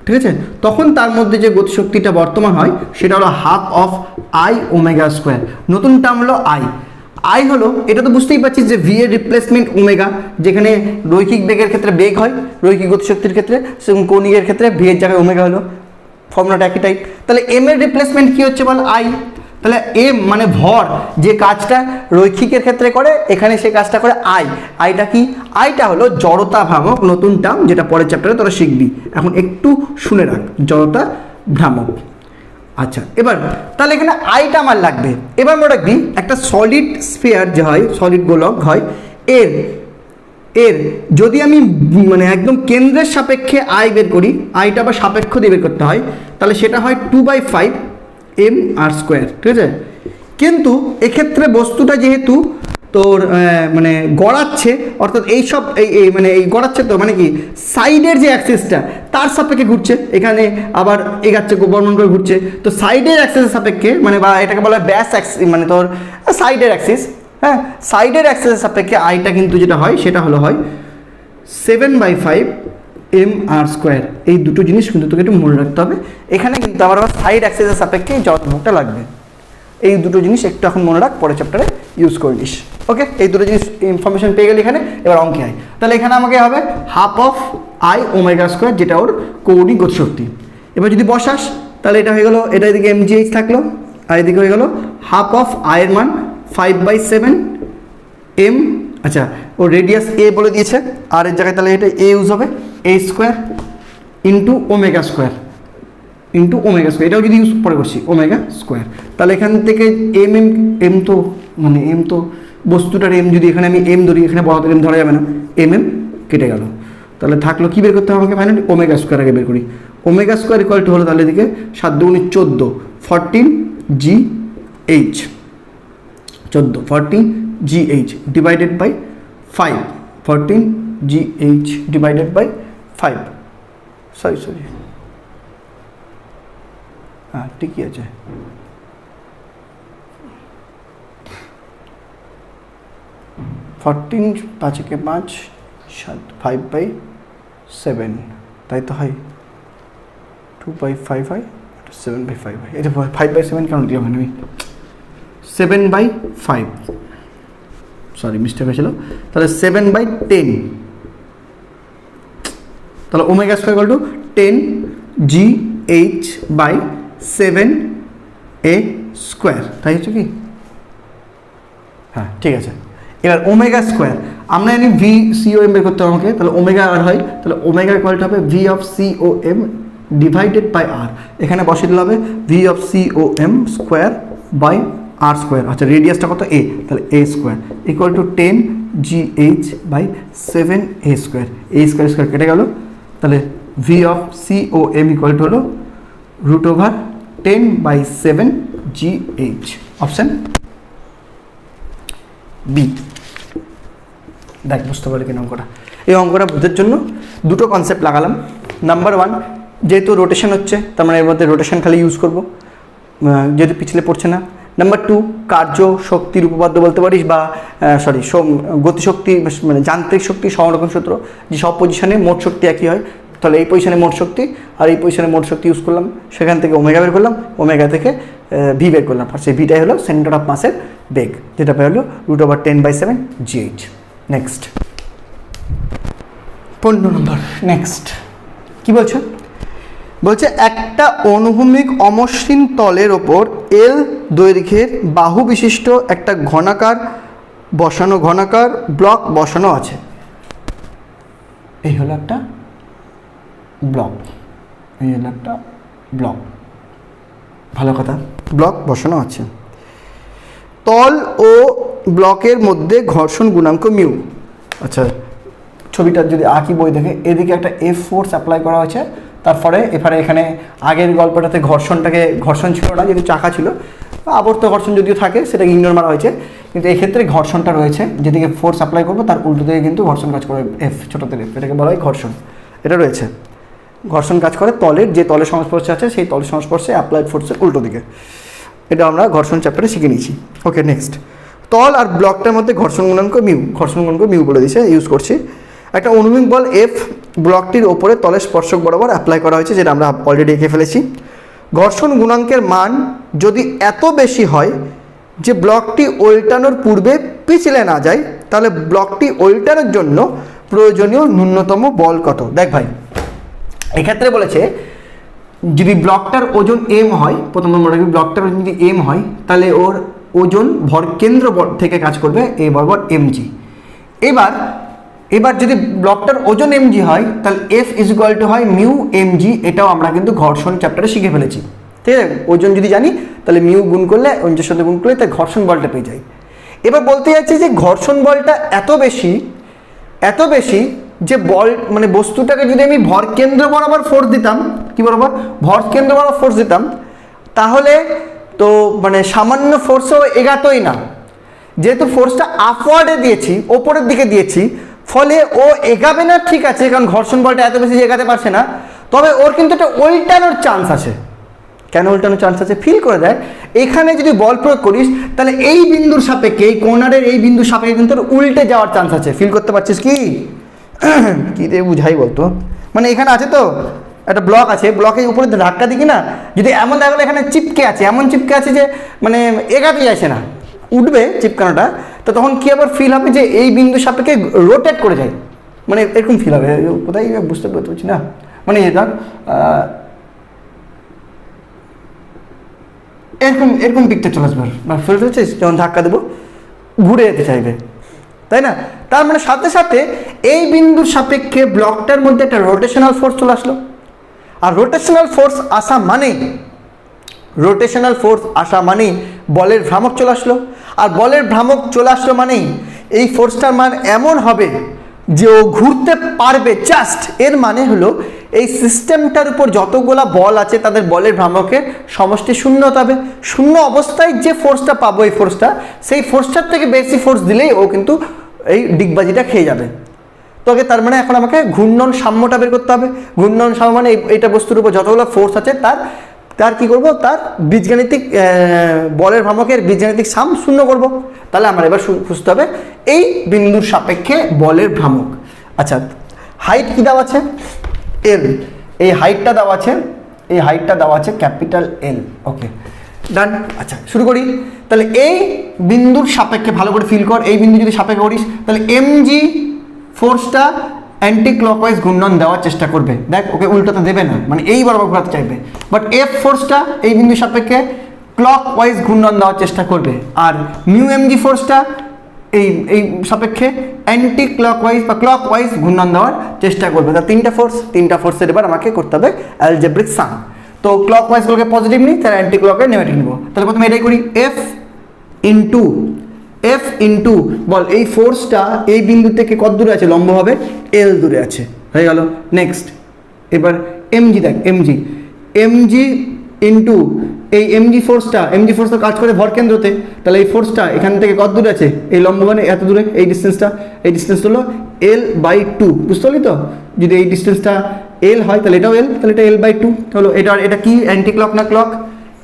ঠিক আছে, তখন তার মধ্যে যে গতিশক্তিটা বর্তমান হয় সেটা হলো half of I omega square. নতুন টার্ম হলো আই হলো, এটা তো বুঝতেই পারছিস যে ভি এর রিপ্লেসমেন্ট ওমেগা, যেখানে রৈখিক বেগের ক্ষেত্রে বেগ হয়, রৈখিক গতিশক্তির ক্ষেত্রে, সেরকম কৌণিকের ক্ষেত্রে ভি এর জায়গায় ওমেগা হলো, ফর্মুলাটা একই টাইপ। তাহলে এম এর রিপ্লেসমেন্ট কি হচ্ছে বল, আই। তাহলে এম মানে ভর, যে কাজটা রৈখিকের ক্ষেত্রে করে এখানে সে কাজটা করে আই। আইটা কি? আইটা হলো জড়তা ভ্রামক, নতুন টার্ম, যেটা পরের চ্যাপ্টারে তোরা শিখবি, এখন একটু শুনে রাখ, জড়তা ভ্রামক। আচ্ছা, এবার তাহলে এখানে আইটা আমার লাগবে। এবার মনে রাখবি একটা সলিড স্ফিয়ার যে হয়, সলিড গোলক হয়, এর যদি আমি মানে একদম কেন্দ্রের সাপেক্ষে আই বের করি, আইটা আবার সাপেক্ষ দিয়ে বের করতে হয়, তাহলে সেটা হয় 2/5 এম আর স্কোয়ার, ঠিক আছে। কিন্তু এক্ষেত্রে বস্তুটা যেহেতু তোর মানে গড়াচ্ছে, অর্থাৎ এইসব এই মানে এই গড়াচ্ছে, তো মানে কি সাইডের যে অ্যাক্সিসটা তার সাপেক্ষে ঘুরছে, এখানে আবার এগাচ্ছে বর্ণন করে ঘুরছে, তো সাইডের অ্যাক্সিসের সাপেক্ষে মানে, বা এটাকে বলা হয় ব্যাস অ্যাক্সিস, মানে তোর সাইডের অ্যাক্সিস। হ্যাঁ, সাইডের অ্যাক্সিসের সাপেক্ষে আইটা কিন্তু যেটা হয় সেটা হয় 7/5 এম আর স্কোয়ার। এই দুটো জিনিস কিন্তু তোকে একটু মনে রাখতে হবে। এখানে কিন্তু আবার সাইড অ্যাক্সিসের সাপেক্ষে জড়তাভোগটা লাগবে। এই দুটো জিনিস একটু এখন মনে রাখ, পরের চ্যাপ্টারে ইউজ করে নিস। ওকে, এই দুটো জিনিস ইনফরমেশন পেয়ে গেলে এখানে। এবার অঙ্কে আই, তাহলে এখানে আমাকে হবে half of I omega square, যেটা ওর কৌণিক গতিশক্তি। এবার যদি বসাস তাহলে এটা হয়ে গেল, এটা এদিকে এমজিএইচ থাকলো, আর এদিকে হয়ে গেল হাফ অফ আয়ের মান 5/7 এম। আচ্ছা, ও রেডিয়াস এ বলে দিয়েছে, আর এর জায়গায় তাহলে এটা এ ইউজ হবে, এ স্কোয়ার ইন্টু ওমেগা স্কোয়ার, এটাও যদি ইউজ পরে করছি ওমেগা স্কোয়ার, তাহলে এখান থেকে এম তো মানে এম তো বস্তুটার এম, যদি এখানে আমি এম ধরি, এখানে বড়দের এম ধরা যাবে না, এম কেটে গেল, তাহলে থাকলো কী বের করতে হবে আমাকে ফাইনালি, ওমেগা স্কোয়ার আগে বের করি। ওমেগা স্কোয়ার ইকুয়াল টু হলো তাহলে এদিকে 7 দুগুণে 14, 14 GH, 14 GH divided by 5, 14 GH divided by 5, sorry হ্যাঁ ঠিকই আছে, ফোরটিন 5 × 5 7, 5/7, তাই তো হয়, 2/5 হয়, 7/5 হয়, এটা 5/7 কেন দিলাম আমি, 7/5, সরি মিস্টেক হয়েছিল, তাহলে 7/10, তাহলে omega square equal to 10 GH by 7A square, তাই হচ্ছে কি, হ্যাঁ ঠিক আছে। এবার ওমেগা স্কোয়ার আমরা জানি VCOM বের করতে হবে আমাকে, তাহলে ওমেগা আর হয়, তাহলে ওমেগা ইকুয়ালটা হবে V(COM) ডিভাইডেড বাই আর, এখানে বসিয়ে দিলে হবে V(COM) square by R square, আচ্ছা রেডিয়াসটা কত A, তাহলে A square equal to 10 GH by 7A square, A square কেটে গেল, তাহলে V(COM) ইকুয়াল টু হলো √10/7 GH, অপশান বি। দেখ বুঝতে পারলে কিনা অঙ্কটা, এই অঙ্কটা বোঝার জন্য দুটো কনসেপ্ট লাগালাম। নাম্বার 1, যেহেতু রোটেশন হচ্ছে তার মানে এর মধ্যে রোটেশন খালি ইউজ করব, যেহেতু পিছলে পড়ছে না। নাম্বার 2, কার্য শক্তির উপপাদ্য বলতে পারিস, বা সরি গতিশক্তি মানে যান্ত্রিক শক্তি সংরক্ষণ সূত্র, যে সব পজিশনে মোট শক্তি একই হয়, তাহলে এই পজিশনে মোট শক্তি আর এই পজিশনে মোট শক্তি ইউজ করলাম, সেখান থেকে ওমেগা বের করলাম, ওমেগা থেকে ভি বের করলাম, আর সেই ভিটাই হলো সেন্টার অফ মাসের বেগ, যেটা পেয়ে হলো √10/7 GH। নেক্সট 15 নম্বর, নেক্সট কি বলছে, বলছে একটা অনুভূমিক অমসৃণ তলের ওপর L দৈর্ঘ্যের বাহু বিশিষ্ট একটা ঘনাকার ব্লক বসানো আছে, এই হলো একটা ব্লক, ভালো কথা, ব্লক বসানো আছে, তল ও ব্লকের মধ্যে ঘর্ষণ গুণাঙ্ক মিউ। আচ্ছা ছবিটা যদি আঁকি বই দেখে, এদিকে একটা F ফোর্স অ্যাপ্লাই করা হয়েছে, তারপরে এখানে আগের গল্পটাতে ঘর্ষণ ছিল না, যেহেতু চাকা ছিল, আবর্ত ঘর্ষণ যদিও থাকে সেটাকে ইগনোর মারা হয়েছে, কিন্তু এক্ষেত্রে ঘর্ষণটা রয়েছে, যেদিকে ফোর্স অ্যাপ্লাই করবো তার উল্টো দিকে কিন্তু ঘর্ষণ কাজ করে, F ছোটোতে F, এটাকে বলা হয় ঘর্ষণ, এটা রয়েছে, ঘর্ষণ কাজ করে যে তলের সংস্পর্শে আছে সেই তলের সংস্পর্শে অ্যাপ্লাইড ফোর্সের উল্টো দিকে, এটা আমরা ঘর্ষণ চ্যাপ্টারে শিখে নিয়েছি। ওকে নেক্সট, তল আর ব্লকটার মধ্যে ঘর্ষণ গুণাঙ্ক মিউ বলে দিয়েছে, ইউজ করছি। একটা অনুভূমিক বল F ব্লকটির ওপরে তলের স্পর্শক বরাবর অ্যাপ্লাই করা হয়েছে, যেটা আমরা অলরেডি এঁকে ফেলেছি। ঘর্ষণ গুণাঙ্কের মান যদি এত বেশি হয় যে ব্লকটি উল্টানোর পূর্বে পিছলে না যায়, তাহলে ব্লকটি উল্টানোর জন্য প্রয়োজনীয় ন্যূনতম বল কত। দেখ ভাই, এক্ষেত্রে বলেছে যদি ব্লকটার ওজন m হয়, প্রথম নম্বরটা ব্লকটার ওজন যদি m হয়, তাহলে ওর ওজন ভরকেন্দ্র থেকে কাজ করবে a বরাবর mg। এবার যদি ব্লকটার ওজন mg হয়, তাহলে F = হয় মিউ mg, এটাও আমরা কিন্তু ঘর্ষণ চ্যাপ্টারে শিখে ফেলেছি, ঠিক আছে। ওজন যদি জানি তাহলে মিউ গুণ করলে, ওজনের সাথে গুণ করলে তাই ঘর্ষণ বলটা পেয়ে যাই। এবার বলতে যাচ্ছি যে ঘর্ষণ বলটা এত বেশি যে বল মানে বস্তুটাকে যদি আমি ভরকেন্দ্র বরাবর ফোর্স দিতাম, কি বরাবর ভরকেন্দ্র বরাবর ফোর্স দিতাম, তাহলে তো মানে সামান্য ফোর্সও এগাতোই না, যেহেতু ফোর্সটা আপওয়ার্ডে দিয়েছি, ওপরের দিকে দিয়েছি, ফলে ও এগাবে না, ঠিক আছে, কারণ ঘর্ষণ বলটা এত বেশি এগাতে পারছে না, তবে ওর কিন্তু একটা উল্টানোর চান্স আছে। কেন উল্টানোর চান্স আছে? ফিল করে দেয়, এখানে যদি বল প্রয়োগ করিস তাহলে এই বিন্দুর সাপেক্ষে, এই কোণারের এই বিন্দুর সাপেক্ষে কিন্তু উল্টে যাওয়ার চান্স আছে। ফিল করতে পারছিস কি দিয়ে বুঝাই বলতো, মানে এখানে আছে তো একটা ব্লক আছে, ব্লকের উপরে ধাক্কা দিকি না, যদি এমন দেখা গেলো এখানে চিপকে আছে যে মানে এগাতে যাচ্ছে না, উঠবে চিপকানোটা, তো তখন কি আবার ফিল হবে যে এই বিন্দুর সাপেক্ষে রোটেট করে যায়, মানে এরকম ফিল হবে। কোথায় বুঝতে পারছি না, মানে এটা এরকম পিকচার চলে আসবে, ফিল হচ্ছে যখন ধাক্কা দেবো ঘুরে যেতে চাইবে, তাই না? তার মানে সাথে সাথে এই বিন্দুর সাপেক্ষে ব্লকটার মধ্যে একটা রোটেশনাল ফোর্স চলে আসলো, আর রোটেশনাল ফোর্স আসা মানেই বলের ভ্রামক চলে আসলো। আর বলের ভ্রামক চলে আসলো মানেই এই ফোর্সটার মান এমন হবে যে ও ঘুরতে পারবে জাস্ট। এর মানে হলো এই সিস্টেমটার উপর যতগুলা বল আছে তাদের বলের ভ্রামকের সমষ্টি শূন্য হতে হবে। শূন্য অবস্থায় যে ফোর্সটা পাবো এই ফোর্সটা, সেই ফোর্সটার থেকে বেশি ফোর্স দিলেই ও কিন্তু এই ডিগবাজিটা খেয়ে যাবে। তোকে তার মানে এখন আমাকে ঘূর্ণন সাম্যটা বের করতে হবে। ঘূর্ণন সাম্য মানে এইটা বস্তুর উপর যতগুলো ফোর্স আছে তার কি করব, তার বীজগাণিতিক বলের ভ্রামকের বীজগাণিতিক সাম শূন্য করব। তাহলে আমার এবার খুঁজতে হবে এই বিন্দুর সাপেক্ষে বলের ভ্রামক। আচ্ছা, হাইট কি দেওয়া আছে? এল। এই হাইটটা দেওয়া আছে ক্যাপিটাল এল। ওকে, ডান। আচ্ছা, শুরু করি। তাহলে এই বিন্দুর সাপেক্ষে ভালো করে ফিল কর। এই বিন্দু যদি সাপেক্ষে করিস তাহলে এমজি ফোর্সটা অ্যান্টি ক্লকওয়াইজ ঘূর্ণন দেওয়ার চেষ্টা করবে। দেখ, ওকে উল্টোতে দেবে না, মানে এই বরাবর ঘোরাতে চাইবে। বাট এফ ফোর্সটা এই বিন্দুর সাপেক্ষে ক্লকওয়াইজ ঘূর্ণন দেওয়ার চেষ্টা করবে। আর মিউ এমজি ফোর্সটা এই সাপেক্ষে অ্যান্টি ক্লকওয়াইজ বা ক্লকওয়াইজ ঘূর্ণন দেওয়ার চেষ্টা করবে। তা তিনটা ফোর্সের এবার আমাকে করতে হবে অ্যালজেব্রিক সাম। তো ক্লকওয়াইজগুলোকে পজিটিভ নিই, তাহলে অ্যান্টি ক্লকওয়াইজ নেগেটিভ নিব। তাহলে প্রথমে এটাই করি, এফ ইন্টু বল এই ফোর্সটা এই বিন্দু থেকে কত দূরে আছে? লম্বভাবে এল দূরে আছে, হয়ে গেল। নেক্সট, এবার এমজি দেখ, এমজি ইন্টু এই এমজি ফোর্সটা কাজ করে ভরকেন্দ্রতে। তাহলে এই ফোর্সটা এখান থেকে কত দূরে আছে? এই লম্বভাবে এত দূরে, এই ডিস্টেন্স হলো L/2। বুঝতে পারলি তো? যদি এই ডিস্টেন্সটা এল হয় তাহলে এটাও এল, তাহলে এটা L/2। তাহলে এটা কি অ্যান্টি ক্লক না ক্লক?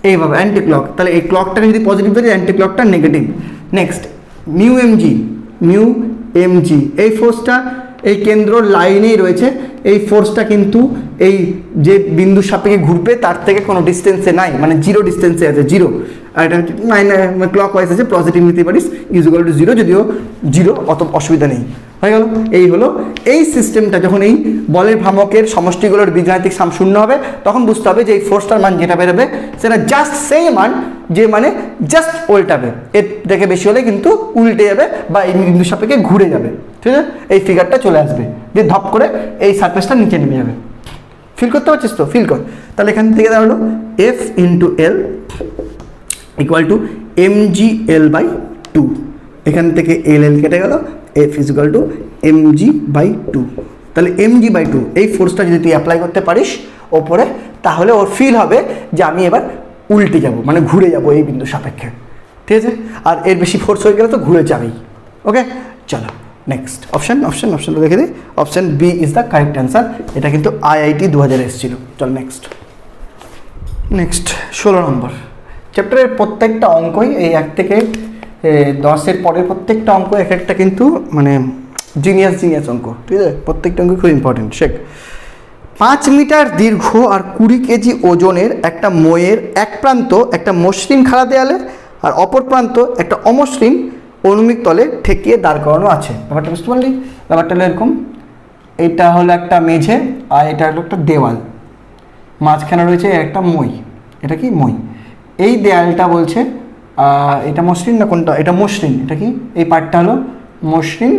এইভাবে অ্যান্টি ক্লক। তাহলে এই ক্লকটাকে যদি পজিটিভ ধরি, অ্যান্টি ক্লকটা নেগেটিভ। নেক্সট, মিউ এমজি এই ফোর্সটা এই কেন্দ্র লাইনেই রয়েছে। এই ফোর্সটা কিন্তু এই যে বিন্দুর সাপেক্ষে ঘুরবে তার থেকে কোনো ডিস্টেন্সে নাই, মানে জিরো ডিস্টেন্সে আছে, জিরো। আর এটা ক্লক ওয়াইজ আছে, পজিটিভ নিতে পারিস, ইকুয়াল টু জিরো, যদিও জিরো অত অসুবিধা নেই। হয়ে গেল। এই হলো এই সিস্টেমটা। যখন এই বলের ভ্রামকের সমষ্টিগুলোর বীজগাণিতিক সাম শূন্য হবে, তখন বুঝতে হবে যে এই ফোর্সটার মান যেটা বেরোবে সেটা জাস্ট সেই মান যে মানে জাস্ট উল্টাবে, এর থেকে বেশি হলে কিন্তু উল্টে যাবে বা এই বিন্দুর সাপেক্ষে ঘুরে যাবে। ঠিক আছে, এই ফিগারটা চলে আসবে, দিয়ে ধপ করে এই সারফেসটা নিচে নেমে যাবে। ফিল করতে পারছিস তো? ফিল কর। তাহলে এখান থেকে দাঁড়ালো F into L equal to mgl/2। এখান থেকে এল কেটে গেল, F is equal two mg/2। তাহলে mg/2 এই ফোর্সটা যদি তুই অ্যাপ্লাই করতে পারিস ওপরে, তাহলে ওর ফিল হবে যে আমি এবার উল্টে যাব, মানে ঘুরে যাব এই বিন্দুর সাপেক্ষে। ঠিক আছে, আর এর বেশি ফোর্স হয়ে গেলে তো ঘুরে যাবেই। ওকে, চলো নেক্সট অপশানটা দেখে দিই। Option B is the correct answer. এটা কিন্তু IIT 2000 এসেছিল। চল নেক্সট 16 নম্বর চ্যাপ্টারের প্রত্যেকটা অঙ্কই এই 1 থেকে 10-এর পরের প্রত্যেকটা অঙ্ক এক একটা কিন্তু মানে জিনিয়াস অঙ্ক। ঠিক আছে, প্রত্যেকটা অঙ্ক খুব ইম্পর্টেন্ট। শেখ 5 মিটার দীর্ঘ আর 20 কেজি ওজনের একটা মইয়ের এক প্রান্ত একটা মসৃণ খাড়া দেয়ালে আর অপর প্রান্ত একটা অমসৃণ অনুমিক তলে ঠেকিয়ে দাঁড় করানো আছে। ব্যাপারটা বুঝতে পারলি? ব্যাপারটা হলো এরকম, এইটা হলো একটা মেঝে আর এটা হলো একটা দেওয়াল, মাঝখানে রয়েছে একটা মই। এটা কি? মই। এই দেয়ালটা বলছে এটা মসৃণ না কোনটা? এটা মসৃণ। এটা কি? এই পার্টটা হলো মসৃণ,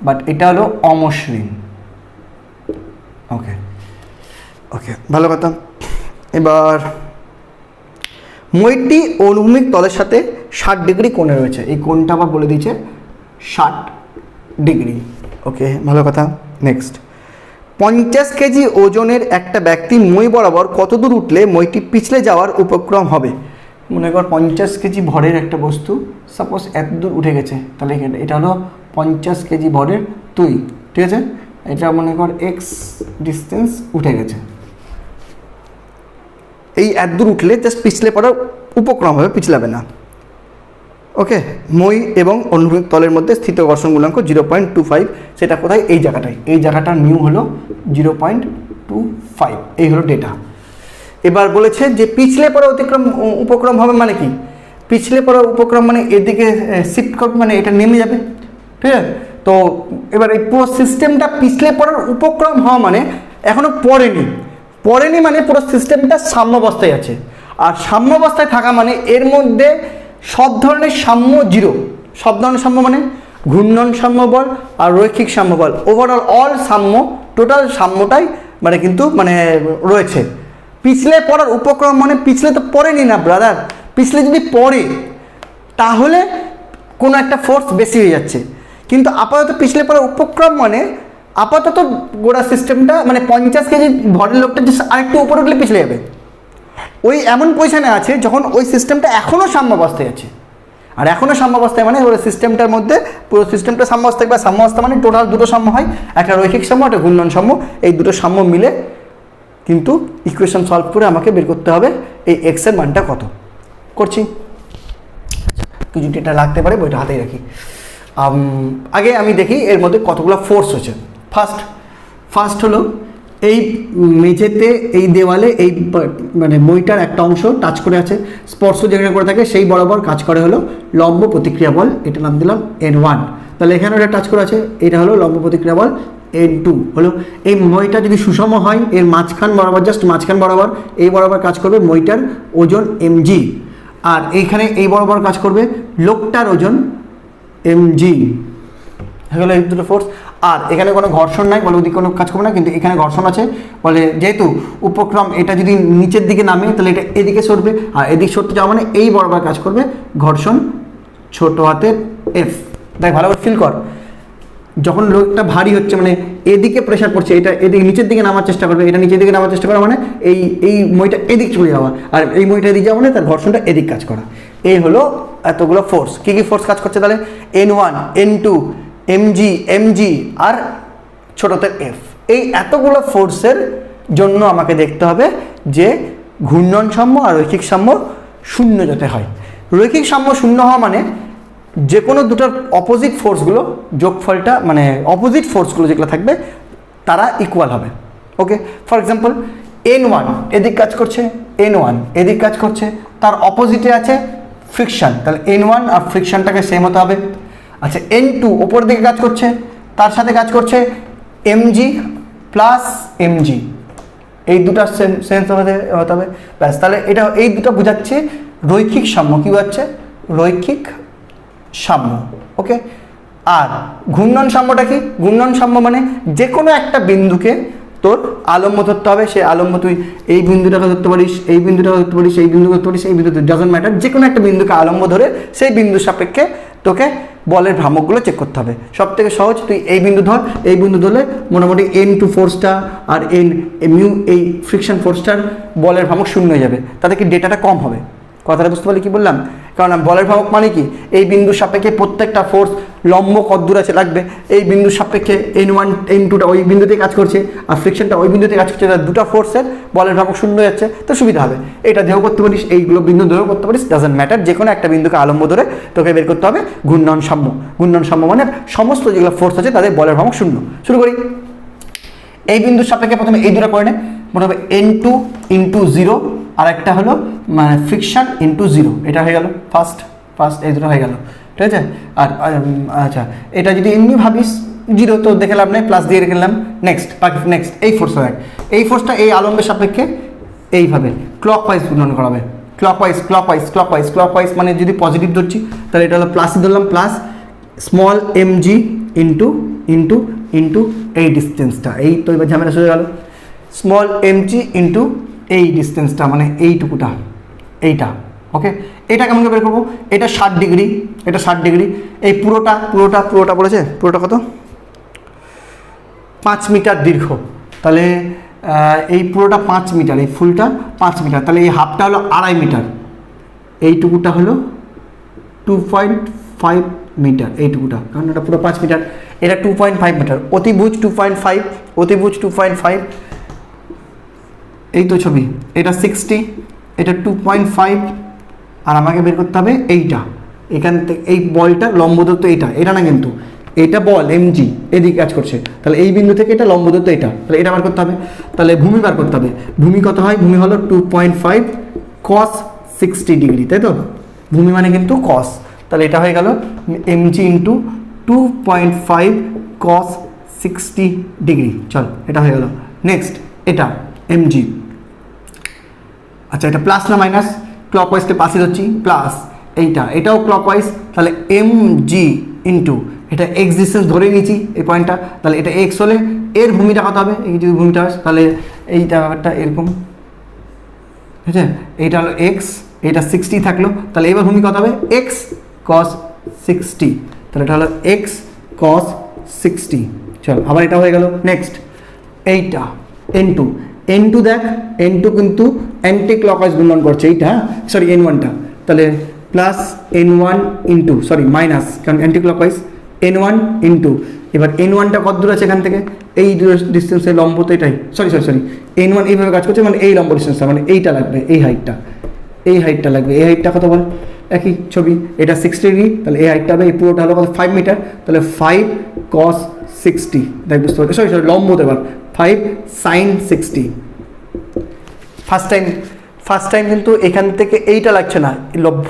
বাট এটা হলো অমসৃণ। ওকে, ভালো কথা। এবার মইটি অনুভূমিক তলের সাথে 60 ডিগ্রি কোণে রয়েছে। এই কোণটা আবার বলে দিয়েছে 60 ডিগ্রি। ওকে, ভালো কথা। নেক্সট, 50 কেজি ওজনের একটা ব্যক্তি মই বরাবর কত দূর উঠলে মইটি পিছলে যাওয়ার উপক্রম হবে? মনে কর 50 কেজি ভরের একটা বস্তু সাপোজ এত দূর উঠে গেছে, তাহলে এটা হলো 50 কেজি ভরের তুই। ঠিক আছে, এটা মনে কর এক্স ডিস্টেন্স উঠে গেছে। এই এত দূর উঠলে জাস্ট পিছলে পড়ার উপক্রম হবে, পিছলাবে না। ওকে, মই এবং অনুভূমিক তলের মধ্যে স্থিত ঘর্ষণ গুণাঙ্ক 0.25। সেটা কোথায়? এই জায়গাটায়। এই জায়গাটার মিউ হলো 0.25। এই হলো ডেটা। এবার বলেছে যে পিছলে পড়া উপক্রম হবে মানে কি? পিছলে পড়া উপক্রম মানে এদিকে শিফট করবে, মানে এটা নেমে যাবে। ঠিক আছে, তো এবার এই পুরো সিস্টেমটা পিছলে পড়ার উপক্রম হওয়া মানে এখনো পড়েনি মানে পুরো সিস্টেমটা সাম্যাবস্থায় আছে। আর সাম্যাবস্থায় থাকা মানে এর মধ্যে সব ধরনের সাম্য জিরো। সব ধরনের সাম্য মানে ঘূর্ণন সাম্য বল আর রৈখিক সাম্য বল, ওভারঅল অল সাম্য, টোটাল সাম্যটাই মানে কিন্তু মানে রয়েছে। পিছলে পড়ার উপক্রম মানে পিছলে তো পড়েনি না ব্রাদার, পিছলে যদি পড়ে তাহলে কোনো একটা ফোর্স বেশি হয়ে যাচ্ছে, কিন্তু আপাতত পিছলে পড়ার উপক্রম মানে আপাতত গোড়া সিস্টেমটা মানে 50 কেজি ভরের লোকটা যে আরেকটু উপরে উঠলে পিছলে যাবে, ওই এমন পজিশানে আছে যখন ওই সিস্টেমটা এখনও সাম্যাবস্থায় আছে। আর এখনও সাম্যাবস্থায় মানে ওই সিস্টেমটার মধ্যে পুরো সিস্টেমটা সাম্যাবস্থায়, বা সাম্যাবস্থা মানে টোটাল দুটো সাম্য হয়, একটা রৈখিক সাম্য একটা ঘূর্ণন সাম্য, এই দুটো সাম্য মিলে কিন্তু ইকুয়েশন সলভ করে আমাকে বের করতে হবে এই এক্সের মানটা কত। করছি, কিছু ডেটা লাগতে পারে, বইটা হাতেই রাখি। আগে আমি দেখি এর মধ্যে কতগুলো ফোর্স হচ্ছে। ফার্স্ট হলো এই মেঝেতে এই দেওয়ালে এই মানে বইটার একটা অংশ টাচ করে আছে, স্পর্শ যেখানে করে থাকে সেই বরাবর কাজ করে হলো লম্ব প্রতিক্রিয়া বল, এটা নাম দিলাম N1। তাহলে এখানে ওটা টাচ করে আছে, এটা হলো লম্ব প্রতিক্রিয়া বল N2। হলো এই মইটা যদি সুষম হয় এর মাঝখান বরাবর, জাস্ট মাঝখান বরাবর এই বরাবর কাজ করবে মইটার ওজন mg, আর এইখানে এই বরাবর কাজ করবে লোকটার ওজন mg। হয়ে গেলো এই দুটো ফোর্স। আর এখানে কোনো ঘর্ষণ নাই বলে ওদিকে কোনো কাজ করবে না, কিন্তু এখানে ঘর্ষণ আছে বলে যেহেতু উপক্রম এটা যদি নিচের দিকে নামে তাহলে এটা এদিকে সরবে, আর এদিকে সরতে যাওয়া মানে এই বরাবর কাজ করবে ঘর্ষণ ছোট হাতের F। দেখ ভালো করে ফিল কর, যখন লোকটা ভারী হচ্ছে মানে এদিকে প্রেশার পড়ছে, এটা এদিকে নিচের দিকে নামার চেষ্টা করবে, এটা নিচের দিকে নামার চেষ্টা করা মানে এই মইটা এদিক চলে যাওয়া, আর এই মইটা এদিকে যাওয়া মানে তার ঘর্ষণটা এদিক কাজ করা। এই হলো এতগুলো ফোর্স। কী কী ফোর্স কাজ করছে তাহলে? N1, N2, mg আর ছোটতে F। এই এতগুলো ফোর্সের জন্য আমাকে দেখতে হবে যে ঘূর্ণন সাম্য আর রৈখিক সাম্য শূন্য যাতে হয়। রৈখিক সাম্য শূন্য হওয়া মানে যে কোনো দুটোর অপোজিট ফোর্সগুলো যোগফলটা মানে অপোজিট ফোর্সগুলো যেগুলো থাকবে তারা ইকুয়াল হবে। ওকে, ফর এক্সাম্পল N1 এদিক কাজ করছে, N1 এদিক কাজ করছে, তার অপোজিটে আছে ফ্রিকশন, তাহলে N1 আর ফ্রিকশনটাকে সেম হতে হবে। আচ্ছা, N2 ওপর দিকে কাজ করছে, তার সাথে কাজ করছে mg প্লাস mg, এই দুটো সেন্স হতে হবে ব্যাস। তাহলে এটা এই দুটো বোঝাচ্ছে রৈখিক সাম্য। কী বোঝাচ্ছে? রৈখিক সাম্য। ওকে, আর ঘূর্ণন সাম্যটা কি? ঘূর্ণন সাম্য মানে যে কোনো একটা বিন্দুকে তোর আলম্ব ধরতে হবে, সেই আলম্ব তুই এই বিন্দুটাকে ধরতে পারিস, এই বিন্দুটাকে ধরতে পারিস, এই বিন্দুকে ধরতে পারিস, এই বিন্দুতে ডাজন্ট ম্যাটার, যে কোনো একটা বিন্দুকে আলম্ব ধরে সেই বিন্দুর সাপেক্ষে তোকে বলের ভ্রামকগুলো চেক করতে হবে। সব থেকে সহজ, তুই এই বিন্দু ধর, এই বিন্দু ধরলে মোটামুটি N2 ফোর্সটা আর মিউ এই ফ্রিকশন ফোর্সটার বলের ভ্রামক শূন্য হয়ে যাবে, তাতে কি ডেটাটা কম হবে। কথাটা বুঝতে পারলি কি বললাম? কারণ বলের ভ্রামক মানে কি, এই বিন্দুর সাপেক্ষে প্রত্যেকটা ফোর্স লম্ব কত দূর আছে লাগবে, এই বিন্দুর সাপেক্ষে N1 N2টা ওই বিন্দুতে কাজ করছে আর ফ্রিকশনটা ওই বিন্দুতে কাজ করছে, তার দুটো ফোর্সের বলের ভ্রামক শূন্য হয়ে যাচ্ছে, তো সুবিধা হবে। এটা দেহ করতে পারিস, এইগুলো বিন্দু দেহ করতে পারিস, ডাজন্ট ম্যাটার, যে কোনো একটা বিন্দুকে আলম্ব ধরে তোকে বের করতে হবে ঘূর্ণন সাম্য। ঘূর্ণন সাম্য মানে সমস্ত যেগুলো ফোর্স আছে তাদের বলের ভ্রামক শূন্য। শুরু করি। এই বিন্দুর সাপেক্ষে প্রথমে এই দুটো করে নে, প্রথমে N2 ইন্টু 0 আর একটা হলো মানে ফ্রিকশন ইন্টু 0, এটা হয়ে গেল ফার্স্ট এই দুটো হয়ে গেল, ঠিক আছে। আর আচ্ছা, এটা যদি এমনি ভাবিস 0 তো দেখে লাভ নেই, প্লাস দিয়ে রেখে নিলাম। নেক্সট এই ফোর্স হয়, এই ফোর্সটা এই আলম্বের সাপেক্ষে এইভাবে ক্লকওয়াইজ ঘূর্ণন করাবে, ক্লকওয়াইজ মানে যদি পজিটিভ ধরছি তাহলে এটা হলো প্লাসই ধরলাম, প্লাস স্মল mg ইন্টু এই ডিস্টেন্সটা, এই তো এবার ঝামেলা শুরু গেল। স্মল mg ইন্টু এই ডিস্টেন্সটা মানে এইটুকুটা, এইটা। ওকে, এটা কেমন করে বের করবো? এটা 60 ডিগ্রি, এটা 60 ডিগ্রি, এই পুরোটা বলেছে, পুরোটা কত? 5 মিটার দীর্ঘ, তাহলে এই পুরোটা 5 মিটার, এই ফুলটা 5 মিটার, তাহলে এই হাফটা হলো 2.5 মিটার, এইটুকুটা হলো 2.5 মিটার, এইটুকুটা, কারণ এটা পুরো 5 মিটার, এটা 2.5 মিটার, অতিভুজ 2.5, এই তো ছবি, এটা 60, এটা 2.5, আর আমাকে বের করতে হবে এইটা, এখান থেকে এই বলটা লম্ব দূরত্ব এটা না, কিন্তু এটা বল mg এদিকে কাজ করছে, তাহলে এই বিন্দু থেকে এটা লম্ব দূরত্ব এটা, তাহলে এটা বার করতে হবে। তাহলে ভূমি বার করতে হবে, ভূমি কত হয়? ভূমি হলো 2.5 cos 60 ডিগ্রি, তাই তো? ভূমি মানে কিন্তু cos, তাহলে এটা হয়ে গেল mg ইন্টু 2.5 cos 60 ডিগ্রি। চল, এটা হয়ে গেল। নেক্সট এটা mg, আচ্ছা এটা প্লাস না মাইনাস? ক্লকওয়াইজকে পাশে ধরছি, প্লাস এটাও ক্লকওয়াইজ, তাহলে mg ইন্টু এটা এক্স ডিস্টেন্স ধরে নিয়েছি এই পয়েন্টটা, তাহলে এটা এক্স হলে এর ভূমিটা কত হবে? এই যদি ভূমিটা হয় তাহলে এইটা ব্যাপারটা এরকম, আছে। এইটা হলো এক্স, এইটা 60 থাকলো, তাহলে এবার ভূমি কত হবে এক্স কস 60, তাহলে এটা হলো এক্স কস 60। চল আবার এটা হয়ে গেল। নেক্সট এইটা n2, n2 দেখ n2 কিন্তু অ্যান্টি ক্লকওয়াইজ ঘূর্ণন করছে এইটা, সরি n1টা, তাহলে plus n1 into sorry minus, কারণ অ্যান্টি ক্লকওয়াইজ n1 ইন্টু, এবার n1টা কত দূর আছে এখান থেকে, এই ডিস্টেন্সের লম্ব তো এটাই, সরি n1 এইভাবে কাজ করছে, মানে এই লম্ব ডিস্টেন্সটা, মানে এইটা লাগবে, এই হাইটটা লাগবে, এই হাইটটা কত বল, একই ছবি, এটা 60 ডিগ্রি, তাহলে এই হাইটটা হবে, এই পুরোটা হলো কত 5 মিটার, তাহলে 5 cos 60, দেখ বুঝতে পারছি, সরি লম্ব দেবার 5 sin 60। ফার্স্ট টাইম কিন্তু এখান থেকে এইটা লাগছে না,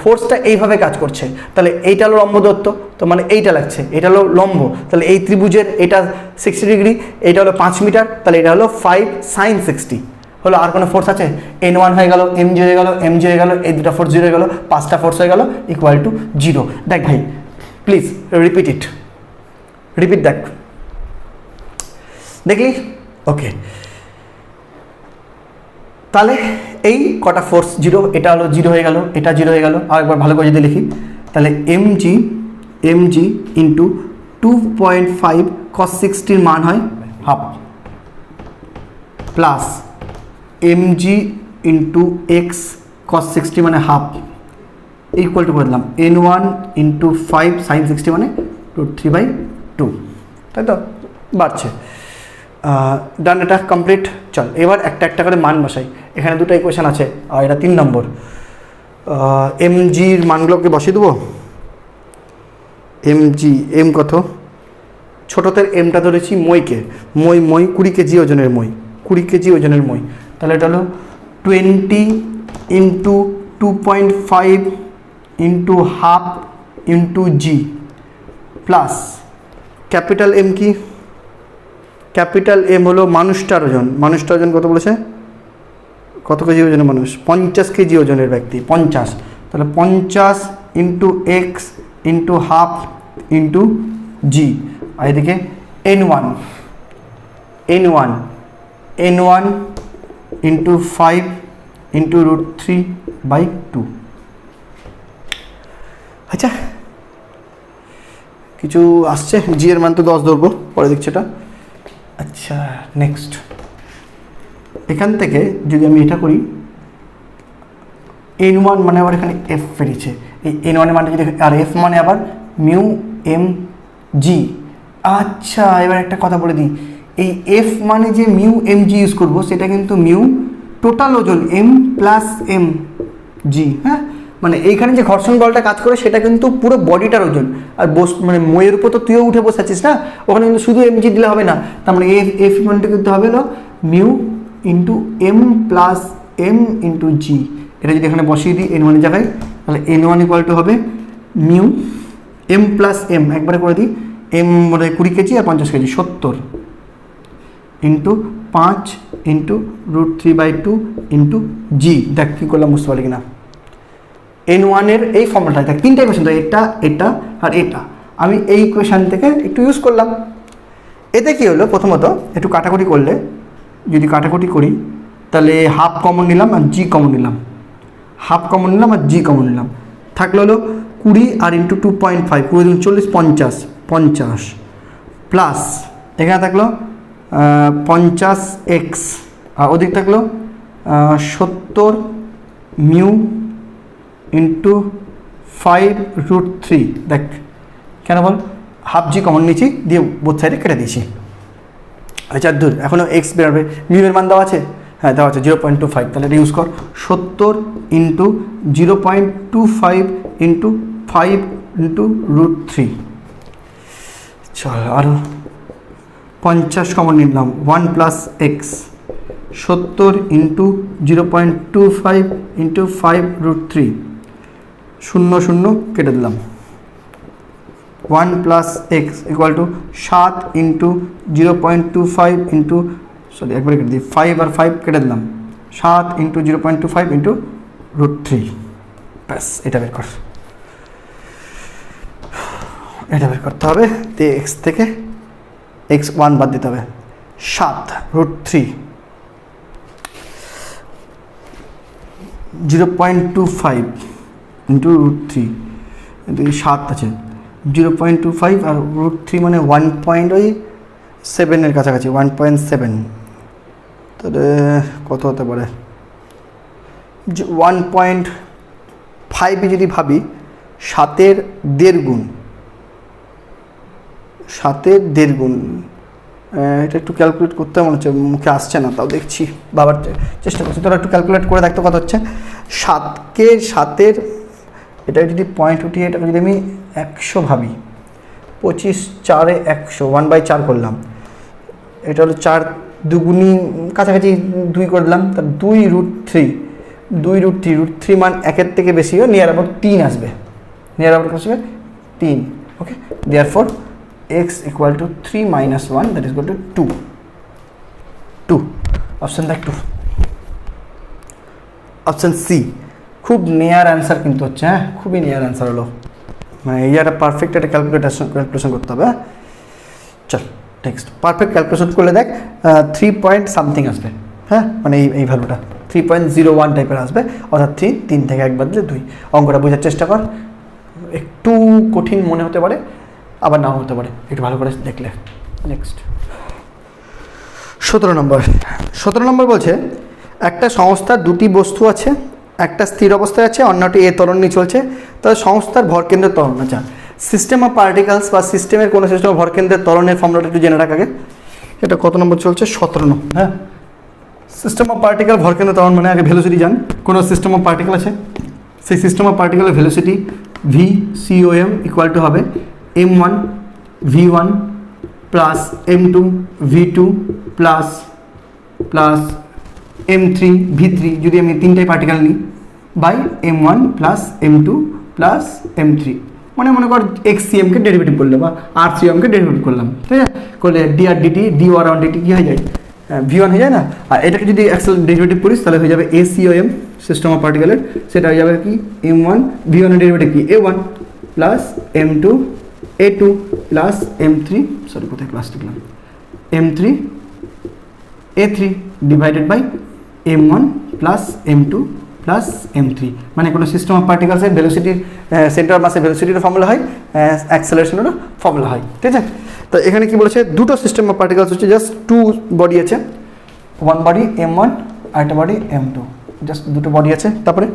ফোর্সটা এইভাবে কাজ করছে, তাহলে এইটা হলো লম্ব দত্ত, তো মানে এইটা লাগছে, এটা হলো লম্ব, তাহলে এই ত্রিভুজের এটা 60 ডিগ্রি, এটা হলো 5 মিটার, তাহলে এটা হলো 5 sin 60 হলো। আর কোনো ফোর্স আছে, n1 হয়ে গেল, mg হয়ে গেল, mg হয়ে গেল, এই দুটো ফোর্স 0 হয়ে গেল, 5টা ফোর্স হয়ে গেল ইকুয়াল টু 0। দেখ ভাই প্লিজ রিপিট দেখ, দেখলি? ওকে, তাহলে এই কটা ফোর্স 0, এটা হলো 0 হয়ে গেল, এটা 0 হয়ে গেল, আর একবার ভালো করে যদি লিখি, তাহলে mg ইন্টু 2.5 cos 60 মান হয় half, plus mg into x cos 60 মানে হাফ, ইকুয়াল টু করে দিলাম n1 ইন্টু 5 sin 60 মানে √3/2, তাই তো বাড়ছে। ডান, এটা কমপ্লিট। চল এবার একটা করে মান বসাই, এখানে দুটো ইকুয়েশন আছে, আর এটা 3 নম্বর। mgর মানগুলোকে বসিয়ে দেবো। এম কত, ছোটোদের এমটা ধরেছি মইকে, মই 20 কেজি ওজনের মই, 20 কেজি ওজনের মই, তাহলে এটা হলো 20 ইন্টু 2.5 ইন্টু হাফ ইন্টু জি, প্লাস ক্যাপিটাল এম কি, ক্যাপিটাল এম হলো মানুষটার ওজন কত বলেছে, কত কেজি ওজনের মানুষ, 50 কেজি ওজনের ব্যক্তি, 50, তাহলে 50 into x into half into g, আর এদিকে n1 ইন্টু 5 ইন্টু √3/2। আচ্ছা কিছু আসছে, জি এর মান তো 10 ধরবো, পরে দেখছি এটা। আচ্ছা নেক্সট, এখান থেকে যদি আমি এটা করি, n1 মানে আবার এখানে f বেরিয়েছে, এই n1 এর মানটা যদি, আর f মানে আবার মিউ এম জি। আচ্ছা এবার একটা কথা বলে দিই, এই f মানে যে মিউ এম জি ইউজ করবো, সেটা কিন্তু মিউ টোটাল ওজন m প্লাস এম জি, হ্যাঁ, মানে এইখানে যে ঘর্ষণ বলটা কাজ করে সেটা কিন্তু পুরো বডিটার ওজন, আর মানে মইয়ের উপর তো তুইও উঠে বসে আছিস না, ওখানে কিন্তু শুধু এম জি দিলে হবে না, তার মানে এফ মানটা কিন্তু হবে হলো mu into m plus m into g. এটা যদি এখানে বসিয়ে দিই n1 এর জায়গায়, তাহলে n1 ইকুয়াল টু হবে মিউ এম প্লাস এম, একবারে করে দিই, এম মানে 20 কেজি আর 50 কেজি 70 ইন্টু 5 ইন্টু √3/2 ইন্টু জি। দেখ কী করলাম, বুঝতে পারলি কিনা? n1 এর এই ফর্মুলাটা, দেখ 3টা ইকুয়েশন, এটা আর এটা, আমি এই ইকুয়েশন থেকে একটু ইউজ করলাম। এতে কি হলো, প্রথমত একটু কাটাকুটি করলে, যদি কাটাকুটি করি তাহলে হাফ কমন নিলাম আর জি কমন নিলাম, থাকলো হলো 20 আর ইন্টু 2.5, 20 40 50 প্লাস এখানে থাকলো 50x, আর ওদিক থাকলো 70 মিউ ইন্টু 5√3। দেখ কেন বল, হাফ জি কমন নিয়েছি, দিয়ে বোথ সাইডে কেটে দিয়েছি। আচ্ছা দূর, এখনও এক্স বেরোবে, মিউয়ের মান দেওয়া আছে, হ্যাঁ দেওয়া আছে 0.25, তাহলে এটা ইউজ কর, 70 ইন্টু 0.25 ইন্টু 5 ইন্টু √3। চল আরও 50 কমন নিলাম, 1 প্লাস এক্স, 70 ইন্টু 0.25 ইন্টু 5√3, 0 কেটে দিলাম, 1 plus x equal to 7 into 0.25 into, sorry একবারে কেটে দিই, 5 আর 5 কেটে দিলাম, 7 ইন্টু 0.25 ইন্টু √3। ব্যাস এটা বের করতে হবে, তো এক্স থেকে x1 বাদ দিতে হবে, 7 √3 0.25 ইন্টু √3, কিন্তু 7 আছে, 0.25 আর √3 মানে 1.7 কাছাকাছি, 1.7, তাহলে কত হতে পারে? 1.5 যদি ভাবি, 7-এর 1.5 গুণ, 7-এর 1.5 গুণ, এটা একটু ক্যালকুলেট করতে মনে হচ্ছে, মুখে আসছে না, তাও দেখছি, বাবার চেষ্টা করছি। তোরা একটু ক্যালকুলেট করে দেখতে কত হচ্ছে। 7-এর এটা যদি পয়েন্ট উঠিয়ে এটাকে যদি আমি 100 ভাবি, 25 4 100, 1/4 করলাম, এটা হলো 4 দুগুণী কাছাকাছি 2 করলাম, তার 2√3, √3 মান 1-এর থেকে বেশি হয়, নিয়ার অ্যাবাউট 3 আসবে, নিয়ার অ্যাবাউট আসবে 3। ওকে, therefore x equal to 3 minus 1, that is equal to 2। Option দেখ 2, অপশন সি। খুব নিয়ার অ্যান্সার কিন্তু হচ্ছে, হ্যাঁ খুবই নিয়ার অ্যান্সার হলো, মানে এই একটা পারফেক্ট একটা ক্যালকুলেশন করতে হবে। চল নেক্সট, পারফেক্ট ক্যালকুলেশন করলে দেখ 3 পয়েন্ট সামথিং আসবে, হ্যাঁ মানে এই ভ্যালুটা 3.01 টাইপের আসবে, অর্থাৎ 3 থেকে 1 বাদলে 2। অঙ্কটা বোঝার চেষ্টা কর, একটু কঠিন মনে হতে পারে, আবার নাও হতে পারে, একটু ভালো করে দেখলে। নেক্সট 17 নম্বর বলছে, একটা সংস্থার দুটি বস্তু আছে, একটা স্থির অবস্থায় আছে, অন্যটি এ ত্বরণ নিয়ে চলছে, তবে সংস্থার ভরকেন্দ্রের ত্বরণ। আচ্ছা, সিস্টেম অফ পার্টিকেলস বা সিস্টেমের কোনো সিস্টেম ভরকেন্দ্রের ত্বরণের ফর্মুলাটা একটু জেনে রাখ আগে। এটা কত নম্বর চলছে? 17 নম্বর। হ্যাঁ, সিস্টেম অফ পার্টিকেল ভরকেন্দ্রের ত্বরণ মানে আগে ভেলোসিটি জান। কোনো সিস্টেম অফ পার্টিকেল আছে, সেই সিস্টেম অফ পার্টিকেলের ভেলোসিটি VCOM ইকুয়াল টু হবে m1 v1 plus m2 v2 plus m3 v3, যদি আমি তিনটাই পার্টিকেল নিই, by m1 plus m2 plus m3, মানে মনে কর xcmকে ডেরিভেটিভ করলে বা rcmকে ডেরিভেটিভ করলাম, ঠিক আছে, করলে dr/dt d1/dt কি হয়ে যায়? v1 হয়ে যায় না। আর এটাকে যদি অ্যাক্সেল ডেরিভেটিভ করিস তাহলে হয়ে যাবে acom, সিস্টেম অফ পার্টিকেলের, সেটা হয়ে যাবে কি m1, v1 এর ডেরিভেটিভ কি a1 plus m2 a2 plus m3, sorry কোথায় প্লাস লিখলাম, m3 a3 divided by m1 plus m2 plus m3, মানে কোনো সিস্টেম অফ পার্টিকেলসের ভেলোসিটির সেন্টার অফ মাসের ভেলোসিটির ফর্মুলা হয়, অ্যাক্সেলারেশনেরও ফর্মুলা হয়, ঠিক আছে। তো এখানে কি বলেছে, দুটো সিস্টেম অফ পার্টিকেলস হচ্ছে, জাস্ট 2 বডি আছে, ওয়ান বডি m1 আর একটা বডি m2, জাস্ট দুটো বডি আছে। তারপরে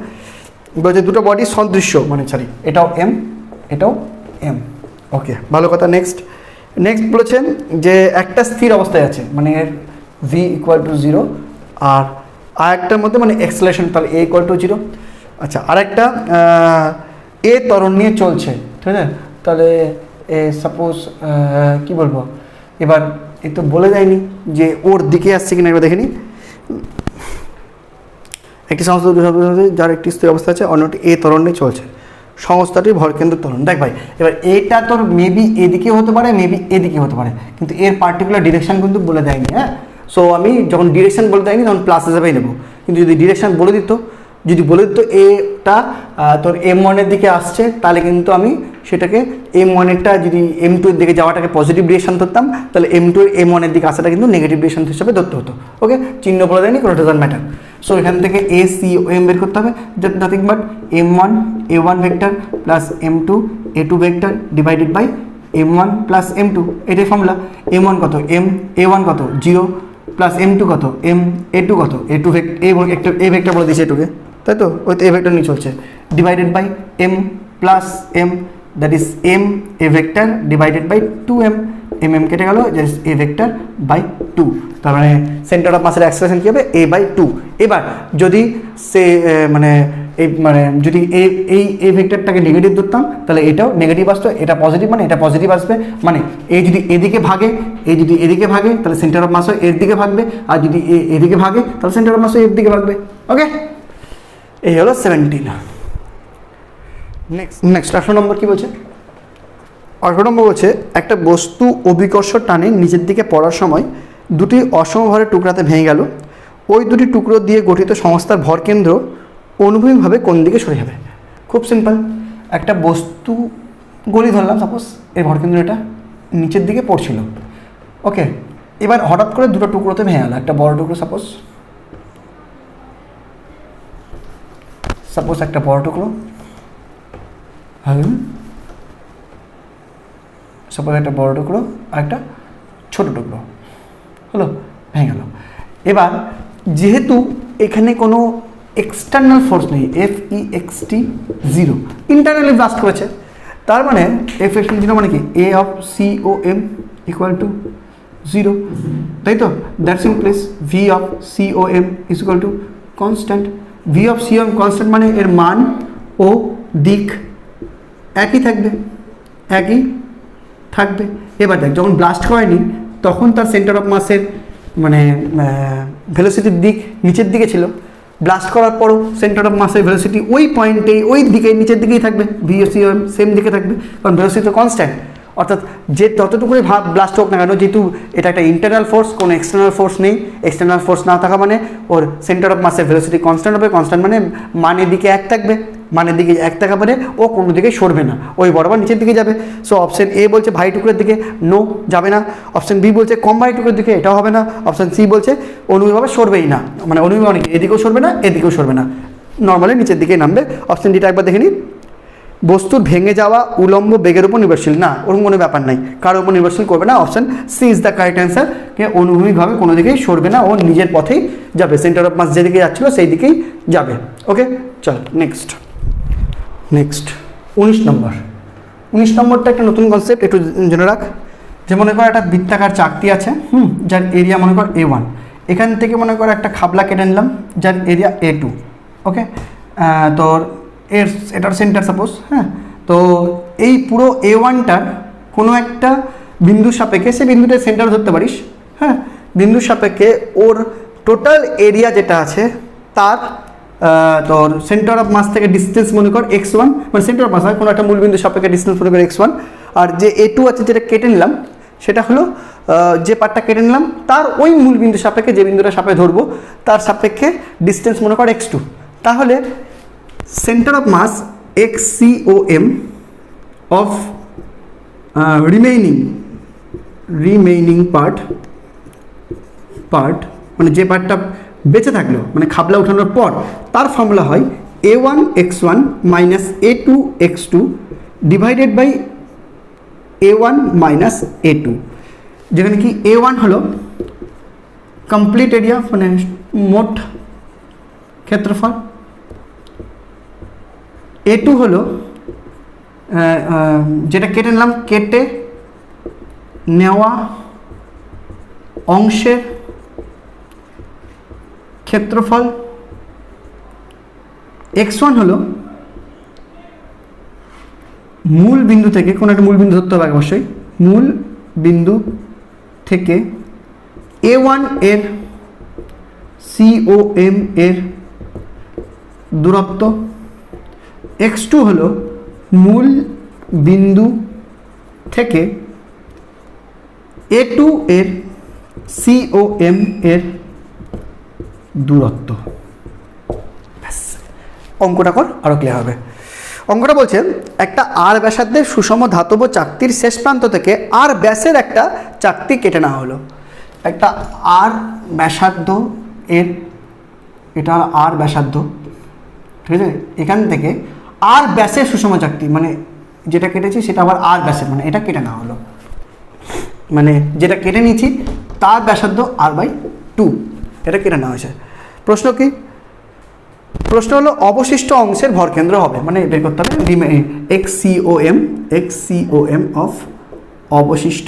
বলছে দুটো বডি সদৃশ্য, মানে সরি এটাও m এটাও m। ওকে, ভালো কথা। নেক্সট বলেছেন যে একটা স্থির অবস্থায় আছে, মানে এর v ইকুয়াল টু 0, আর আরেকটার মধ্যে মানে অ্যাক্সেলারেশন, তাহলে a ইকুয়াল টু 0। আচ্ছা, আরেকটা এ ত্বরণ নিয়ে চলছে, ঠিক আছে, তাহলে সাপোজ কি বলবো, এবার এ তো বলে দেয়নি যে ওর দিকে আসছে কিনা, একবার দেখে নিই। একটি সংস্থা যার একটি স্থির অবস্থা আছে, অন্যটি এ ত্বরণ নিয়ে চলছে, সংস্থাটির ভরকেন্দ্র ত্বরণ। দেখ ভাই, এবার এটা তোর মেবি এদিকে হতে পারে, মেবি এদিকে হতে পারে, কিন্তু এর পার্টিকুলার ডিরেকশন কিন্তু বলে দেয়নি। হ্যাঁ, সো আমি যখন ডিরেকশন বলে দেয়নি তখন প্লাস হিসাবেই নেবো, কিন্তু যদি ডিরেকশন বলে দিত, এটা তোর m1 এর দিকে আসছে, তাহলে কিন্তু আমি সেটাকে m1 এরটা যদি m2 এর দিকে যাওয়াটাকে পজিটিভ ডিরেকশন ধরতাম, তাহলে m2 এর m1 এর দিকে আসাটা কিন্তু নেগেটিভ ডিরেকশন হিসেবে ধরতে হতো। ওকে, চিহ্ন বলে দেয়নি, কোনো ডাজন্ট ম্যাটার। সো এখান থেকে ACOM বের করতে হবে, that nothing but m1 a1 vector plus m2 a2 vector divided by m1 plus m2, এটাই ফর্মুলা। m1 কত, a1 কত 0 প্লাস m2 কত, a2 কত, a2 ভেক্টর a ভেক্টর বলে দিয়েছে এটুকে, তাই তো, ওই তো এ ভেক্টর নিয়ে চলছে, divided by m plus m, that is m a vector divided by 2m, mm কেটে গেল, that is a vector by 2, তার মানে সেন্টার অফ মাসের অ্যাক্সেলারেশন কী হবে, a/2। এবার যদি সে যদি এই ভেক্টরটাকে নেগেটিভ ধরতাম, তাহলে এটাও নেগেটিভ আসতো, এটা পজিটিভ, মানে এটা পজিটিভ আসবে, মানে এই যদি এদিকে ভাগে, তাহলে সেন্টার অফ মাসও এর দিকে ভাগবে, আর যদি এদিকে ভাগে তাহলে সেন্টার অফ মাসও এর দিকে ভাগবে। ওকে, এই হলো 17। নেক্সট 18 নম্বর কি বলছে? 18 নম্বর বলছে, একটা বস্তু অভিকর্ষ টানে নিচের দিকে পড়ার সময় দুটি অসমভারে টুকরাতে ভেঙে গেল, ওই দুটি টুকরো দিয়ে গঠিত সংস্থার ভরকেন্দ্র অনুভূমিকভাবে কোন দিকে সরে যাবে? খুব সিম্পল, একটা বস্তু গলি ধরলাম, সাপোজ এর ভরকেন্দ্র এটা নিচের দিকে পড়ছিল। ওকে, এবার হঠাৎ করে দুটো টুকরোতে ভেঙে গেল, একটা বড় টুকরো সাপোজ সাপোজ একটা বড় টুকরো, সাপোজ একটা বড় টুকরো আর একটা ছোট টুকরো হলো, ভেঙে গেল। এবার যেহেতু এখানে কোনো এক্সটার্নাল ফোর্স নেই, FEXT 0, ইন্টারনালি ব্লাস্ট করেছে, তার মানে FEXT 0 মানে কি A of COM equal to 0, তাই তো? That's in place V of COM is equal to constant. V of COM constant মানে এর মান ও দিক একই থাকবে, একই থাকবে। এবার দেখ, যখন ব্লাস্ট হয়নি তখন তার সেন্টার অফ মাসের মানে ভেলোসিটির দিক নিচের দিকে ছিল, ব্লাস্ট করার পরও সেন্টার অফ মাসের ভেলোসিটি ওই পয়েন্টেই, ওই দিকে নিচের দিকেই থাকবে, VOCM সেম দিকে থাকবে, কারণ ভেলোসিটি তো কনস্ট্যান্ট। অর্থাৎ যে ততটুকুই ব্লাস্ট হোক না কেন, যেহেতু এটা একটা ইন্টারনাল ফোর্স, কোনো এক্সটার্নাল ফোর্স নেই, এক্সটার্নাল ফোর্স না থাকা মানে ওর সেন্টার অফ মাসের ভেলোসিটি কনস্ট্যান্ট হবে। কনস্ট্যান্ট মানে মানের দিকে এক থাকবে, মানের দিকে এক থাকা মানে ও কোনো দিকে সরবে না, ওই বরাবর নিচের দিকে যাবে। সো অপশন এ বলছে ভারী টুকরোর দিকে, নো যাবে না। অপশন বি বলছে কম ভারী টুকরোর দিকে, এটাও হবে না। অপশন সি বলছে অনুভবে সরবেই না, মানে অনুভব অনেক এদিকেও সরবে না এদিকেও সরবে না, নর্মালি নিচের দিকে নামবে। অপশন ডিটা একবার দেখে নিই। বস্তুর ভেঙে যাওয়া উলম্ব বেগের উপর নির্ভরশীল না, ওরকম কোনো ব্যাপার নাই, কারোর উপর নির্ভরশীল করবে না। Option c is the correct answer, কে অনুভূমিকভাবে কোনো দিকেই সরবে না, ও নিজের পথেই যাবে, সেন্টার অফ মাস যেদিকে যাচ্ছিলো সেই দিকেই যাবে। ওকে, চল নেক্সট 19 নম্বর। 19 নম্বরটা একটা নতুন কনসেপ্ট, একটু জেনে রাখ। যে মনে কর একটা বৃত্তাকার চাকতি আছে, যার এরিয়া মনে কর A1, এখান থেকে মনে কর একটা খাবলা কেটে নিলাম যার এরিয়া A2। ওকে, তোর এটার সেন্টার সাপোজ, হ্যাঁ, তো এই পুরো A1টার কোনো একটা বিন্দুর সাপেক্ষে, সে বিন্দুটার সেন্টার ধরতে পারিস, হ্যাঁ, বিন্দুর সাপেক্ষে ওর টোটাল এরিয়া যেটা আছে তার তোর সেন্টার অফ মাস থেকে ডিস্টেন্স মনে কর x1, মানে সেন্টার অফ মাস হয় কোনো একটা মূল বিন্দু সাপেক্ষে ডিস্টেন্স মনে কর x1, আর যে A2 আছে যেটা কেটে নিলাম সেটা হলো যে পার্টটা কেটে নিলাম তার ওই মূল বিন্দু সাপেক্ষে, যে বিন্দুটা সাপেক্ষে ধরবো তার সাপেক্ষে ডিস্টেন্স মনে কর x2। তাহলে centre of mass XCOM of remaining part মানে যে পার্টটা বেঁচে থাকলো, মানে খাবলা উঠানোর পর, তার ফর্মুলা হয় A1 x1 minus A2 x2 divided by A1 minus A2, যেখানে কি A1 হলো কমপ্লিট এরিয়া মানে মোট ক্ষেত্রফল, A2 হলো যেটা কেটে নিলাম, কেটে নেওয়া অংশের ক্ষেত্রফল, x1 হলো মূল বিন্দু থেকে, কোনো একটা মূল বিন্দু ধরতে হবে অবশ্যই, মূল বিন্দু থেকে A1 এর COM এর দূরত্ব, x2 হলো মূল বিন্দু থেকে A2 এর COM এর দূরত্ব। ব্যাস, অঙ্কটা কর, আরও ক্লিয়ার হবে। অঙ্কটা বলছে একটা আর ব্যাসার্ধের সুষম ধাতব চাকতির শেষ প্রান্ত থেকে আর ব্যাসের একটা চাকতি কেটে নেওয়া হলো। একটা আর ব্যাসার্ধ এর, এটা আর ব্যাসার্ধ, ঠিক আছে, এখান থেকে আর ব্যাসের সুষম চাকতি, মানে যেটা কেটেছি সেটা আবার আর ব্যাসের, মানে এটা কেটে নেওয়া হলো, মানে যেটা কেটে নিয়েছি তার ব্যাসার্ধ R/2, এটা কেটে নেওয়া হয়েছে। প্রশ্ন কি? প্রশ্ন হলো অবশিষ্ট অংশের ভরকেন্দ্র হবে, মানে বের করতে হবে XCOM অফ অবশিষ্ট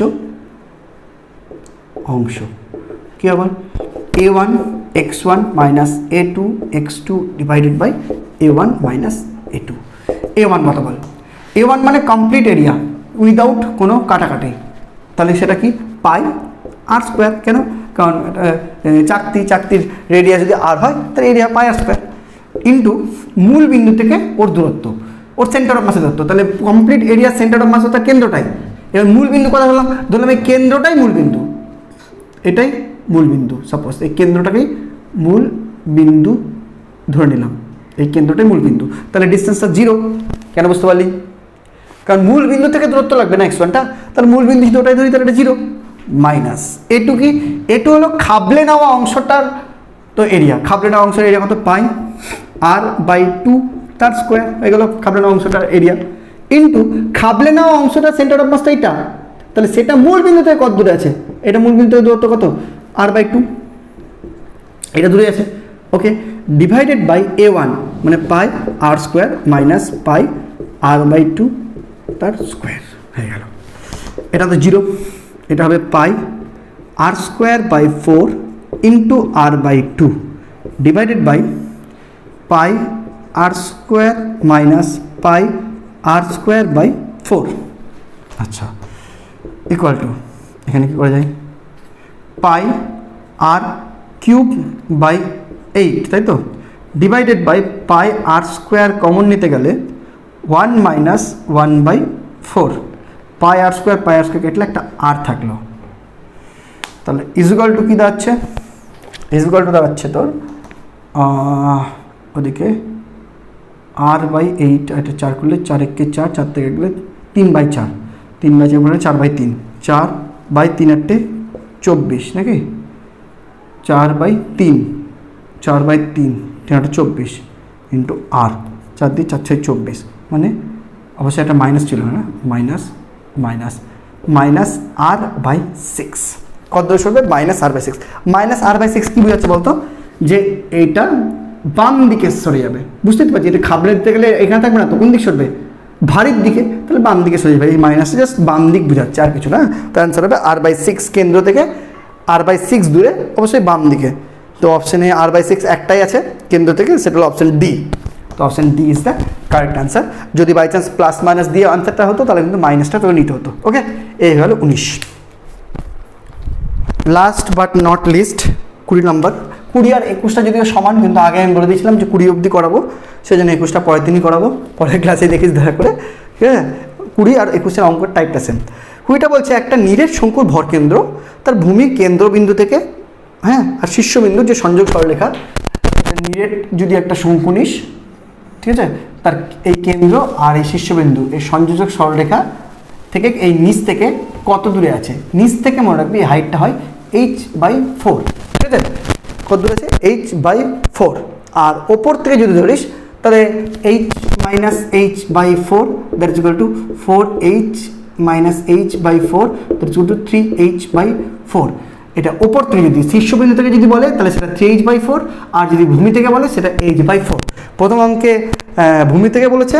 অংশ। কি আবার A1 x1 minus A2 x2 divided by A1 minus A2। A1 কত বল? A1 মানে কমপ্লিট এরিয়া উইদাউট কোনো কাটাকাটি, তাহলে সেটা কি পাই আর স্কোয়ার। কেন? কারণ চাকতির রেডিয়া যদি আর হয় তাহলে এরিয়া পাই আর স্কোয়ার ইন্টু মূল বিন্দু থেকে ওর দূরত্ব, ওর সেন্টার অফ মাসের দূরত্ব, তাহলে complete area centre of mass তার কেন্দ্রটাই। এবার মূল বিন্দু কথা বললাম, ধরলাম এই কেন্দ্রটাই মূল বিন্দু, এটাই মূল বিন্দু, সাপোজ এই কেন্দ্রটাকেই মূল বিন্দু ধরে নিলাম, এই কেন্দ্রটাই মূল বিন্দু, তাহলে ডিস্টেন্সটা 0। কেন বুঝতে পারলি? কারণ মূল বিন্দু থেকে দূরত্ব লাগবে না x1টা, তাহলে মূল বিন্দু যদি ওটাই ধরি তাহলে এটা 0 মাইনাস A2 কি? A2 হলো খাবলে নেওয়া অংশটার তো এরিয়া, খাবলে নেওয়া অংশের এরিয়া কত পাই আর বাই টু তার স্কোয়ার হয়ে গেল খাবলে নেওয়া অংশটার এরিয়া, ইন্টু খাবলে নেওয়া অংশটা সেন্টার অফ মাসটা এইটা, তাহলে সেটা মূল বিন্দু থেকে কত দূরে আছে, এটা মূল বিন্দু থেকে দূরত্ব কত আর বাই টু, এটা দূরে আছে। ওকে, ডিভাইডেড বাই a1 মানে pi r square minus pi r by two তার স্কোয়ার হয়ে গেল। এটা তো জিরো, এটা হবে pi r square by 4 into r by two divided by pi r square minus pi r square by 4। আচ্ছা, equal to এখানে কী করা যায়, পাই আর কিউব বাই 8, তাই তো, divided by pi r square common নিতে গেলে 1 minus 1 by 4, pi r square কেটলে একটা আর থাকলো, তাহলে ইজুগাল টু কী দাঁড়াচ্ছে, ইজুগাল টু দাঁড়াচ্ছে তোর ওদিকে আর বাই 8, এটা 4 করলে 4 একে 4, 4 থেকে গেলে 3 বাই 4, 3 বাই 4 করলে 4 বাই 3, 4 বাই 3 আটে 24 নাকি, 4 বাই 3, 4 বাই 3, 3 আটে 24 ইন্টু আর 4 দিয়ে 4 6 24, মানে অবশ্যই একটা মাইনাস ছিল না, minus minus minus r by 6, কত দূরে সরবে minus r by 6, minus r by 6 কী বোঝাচ্ছে বলতো, যে এইটা বাম দিকে সরে যাবে, বুঝতে পারছি, এটা খাবলে দিতে গেলে এখানে থাকবে না তো কোন দিক সরবে, ভারীর দিকে, তাহলে বাম দিকে সরে যাবে, এই মাইনাসটা জাস্ট বাম দিক বোঝাচ্ছে আর কিছু না। তার অ্যান্সার হবে আর বাই 6 কেন্দ্র থেকে আর বাই 6 দূরে, অবশ্যই বাম দিকে, তো অপশানে আর বাই 6 একটাই আছে কেন্দ্র থেকে, সেটা হলো অপশান ডি, তো option D is the correct answer. যদি বাই চান্স প্লাস মাইনাস দিয়ে আনসারটা হতো তাহলে কিন্তু মাইনাসটা তোকে নিতে হতো। ওকে, এই হলো 19। লাস্ট বাট নট লিস্ট 20 নম্বর, 20 আর 21টা যদিও সমান, কিন্তু আগে আমি বলে দিয়েছিলাম যে 20 অবধি করাবো, সেই জন্য 21টা পরের দিনই করাবো, পরের ক্লাসে দেখিস দেখা করে, ঠিক আছে। 20 আর 21এর অঙ্কের টাইপটা সেম। 20টা বলছে একটা নিরেট শঙ্কুর ভরকেন্দ্র তার ভূমির কেন্দ্রবিন্দু থেকে, হ্যাঁ, আর শীর্ষবিন্দু যে সংযোগ সরলরেখা, নিরেট যদি একটা শঙ্কু নিস, ঠিক আছে, তার এই কেন্দ্র আর এই শীর্ষবিন্দু এই সংযোজক সরলরেখা থেকে এই নিচ থেকে কত দূরে আছে, নিচ থেকে মনে রাখবি এই হাইটটা হয় h/4, ঠিক আছে, কত দূরে আছে h/4, আর ওপর থেকে যদি ধরিস তাহলে h minus h/4 that is equal two 4h minus h/4 that is equal two 3h/4। এটা ওপর থেকে যদি শীর্ষবিন্দু থেকে যদি বলে তাহলে সেটা 3h/4, আর যদি ভূমি থেকে বলে সেটা h/4। প্রথম অঙ্কে ভূমি থেকে বলেছে,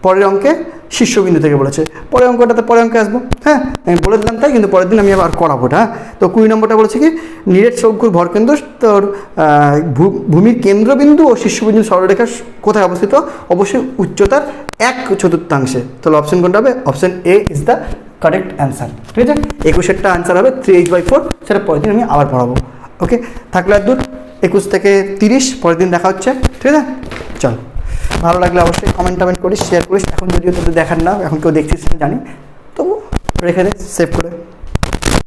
পরের অঙ্কে শীর্ষবিন্দু থেকে বলেছে, পরের অঙ্কটাতে পরের অঙ্কে আসবো, হ্যাঁ আমি বলে দিলাম তাই, কিন্তু পরের দিন আমি আবার করাবো এটা। তো 20 নম্বরটা বলেছে কি, নিরেট শঙ্কুর ভরকেন্দ্র তোর ভূমির কেন্দ্রবিন্দু ও শীর্ষবিন্দু সরলরেখা কোথায় অবস্থিত, অবশ্যই উচ্চতার 1/4, তাহলে অপশন কোনটা হবে, option A is the correct answer, ঠিক আছে। 21এরটা অ্যান্সার হবে 3h/4, সেটা পরের দিন আমি আবার পড়াবো। ওকে, থাকলে আর দূর 21 থেকে 30 পরের দিন দেখা হচ্ছে, ঠিক আছে। চল, ভালো লাগলে অবশ্যই কমেন্ট করিস, শেয়ার করিস। এখন যদিও তোদের দেখার না, এখন কেউ দেখছিস না জানি, তবু রেখে দে সেভ করে।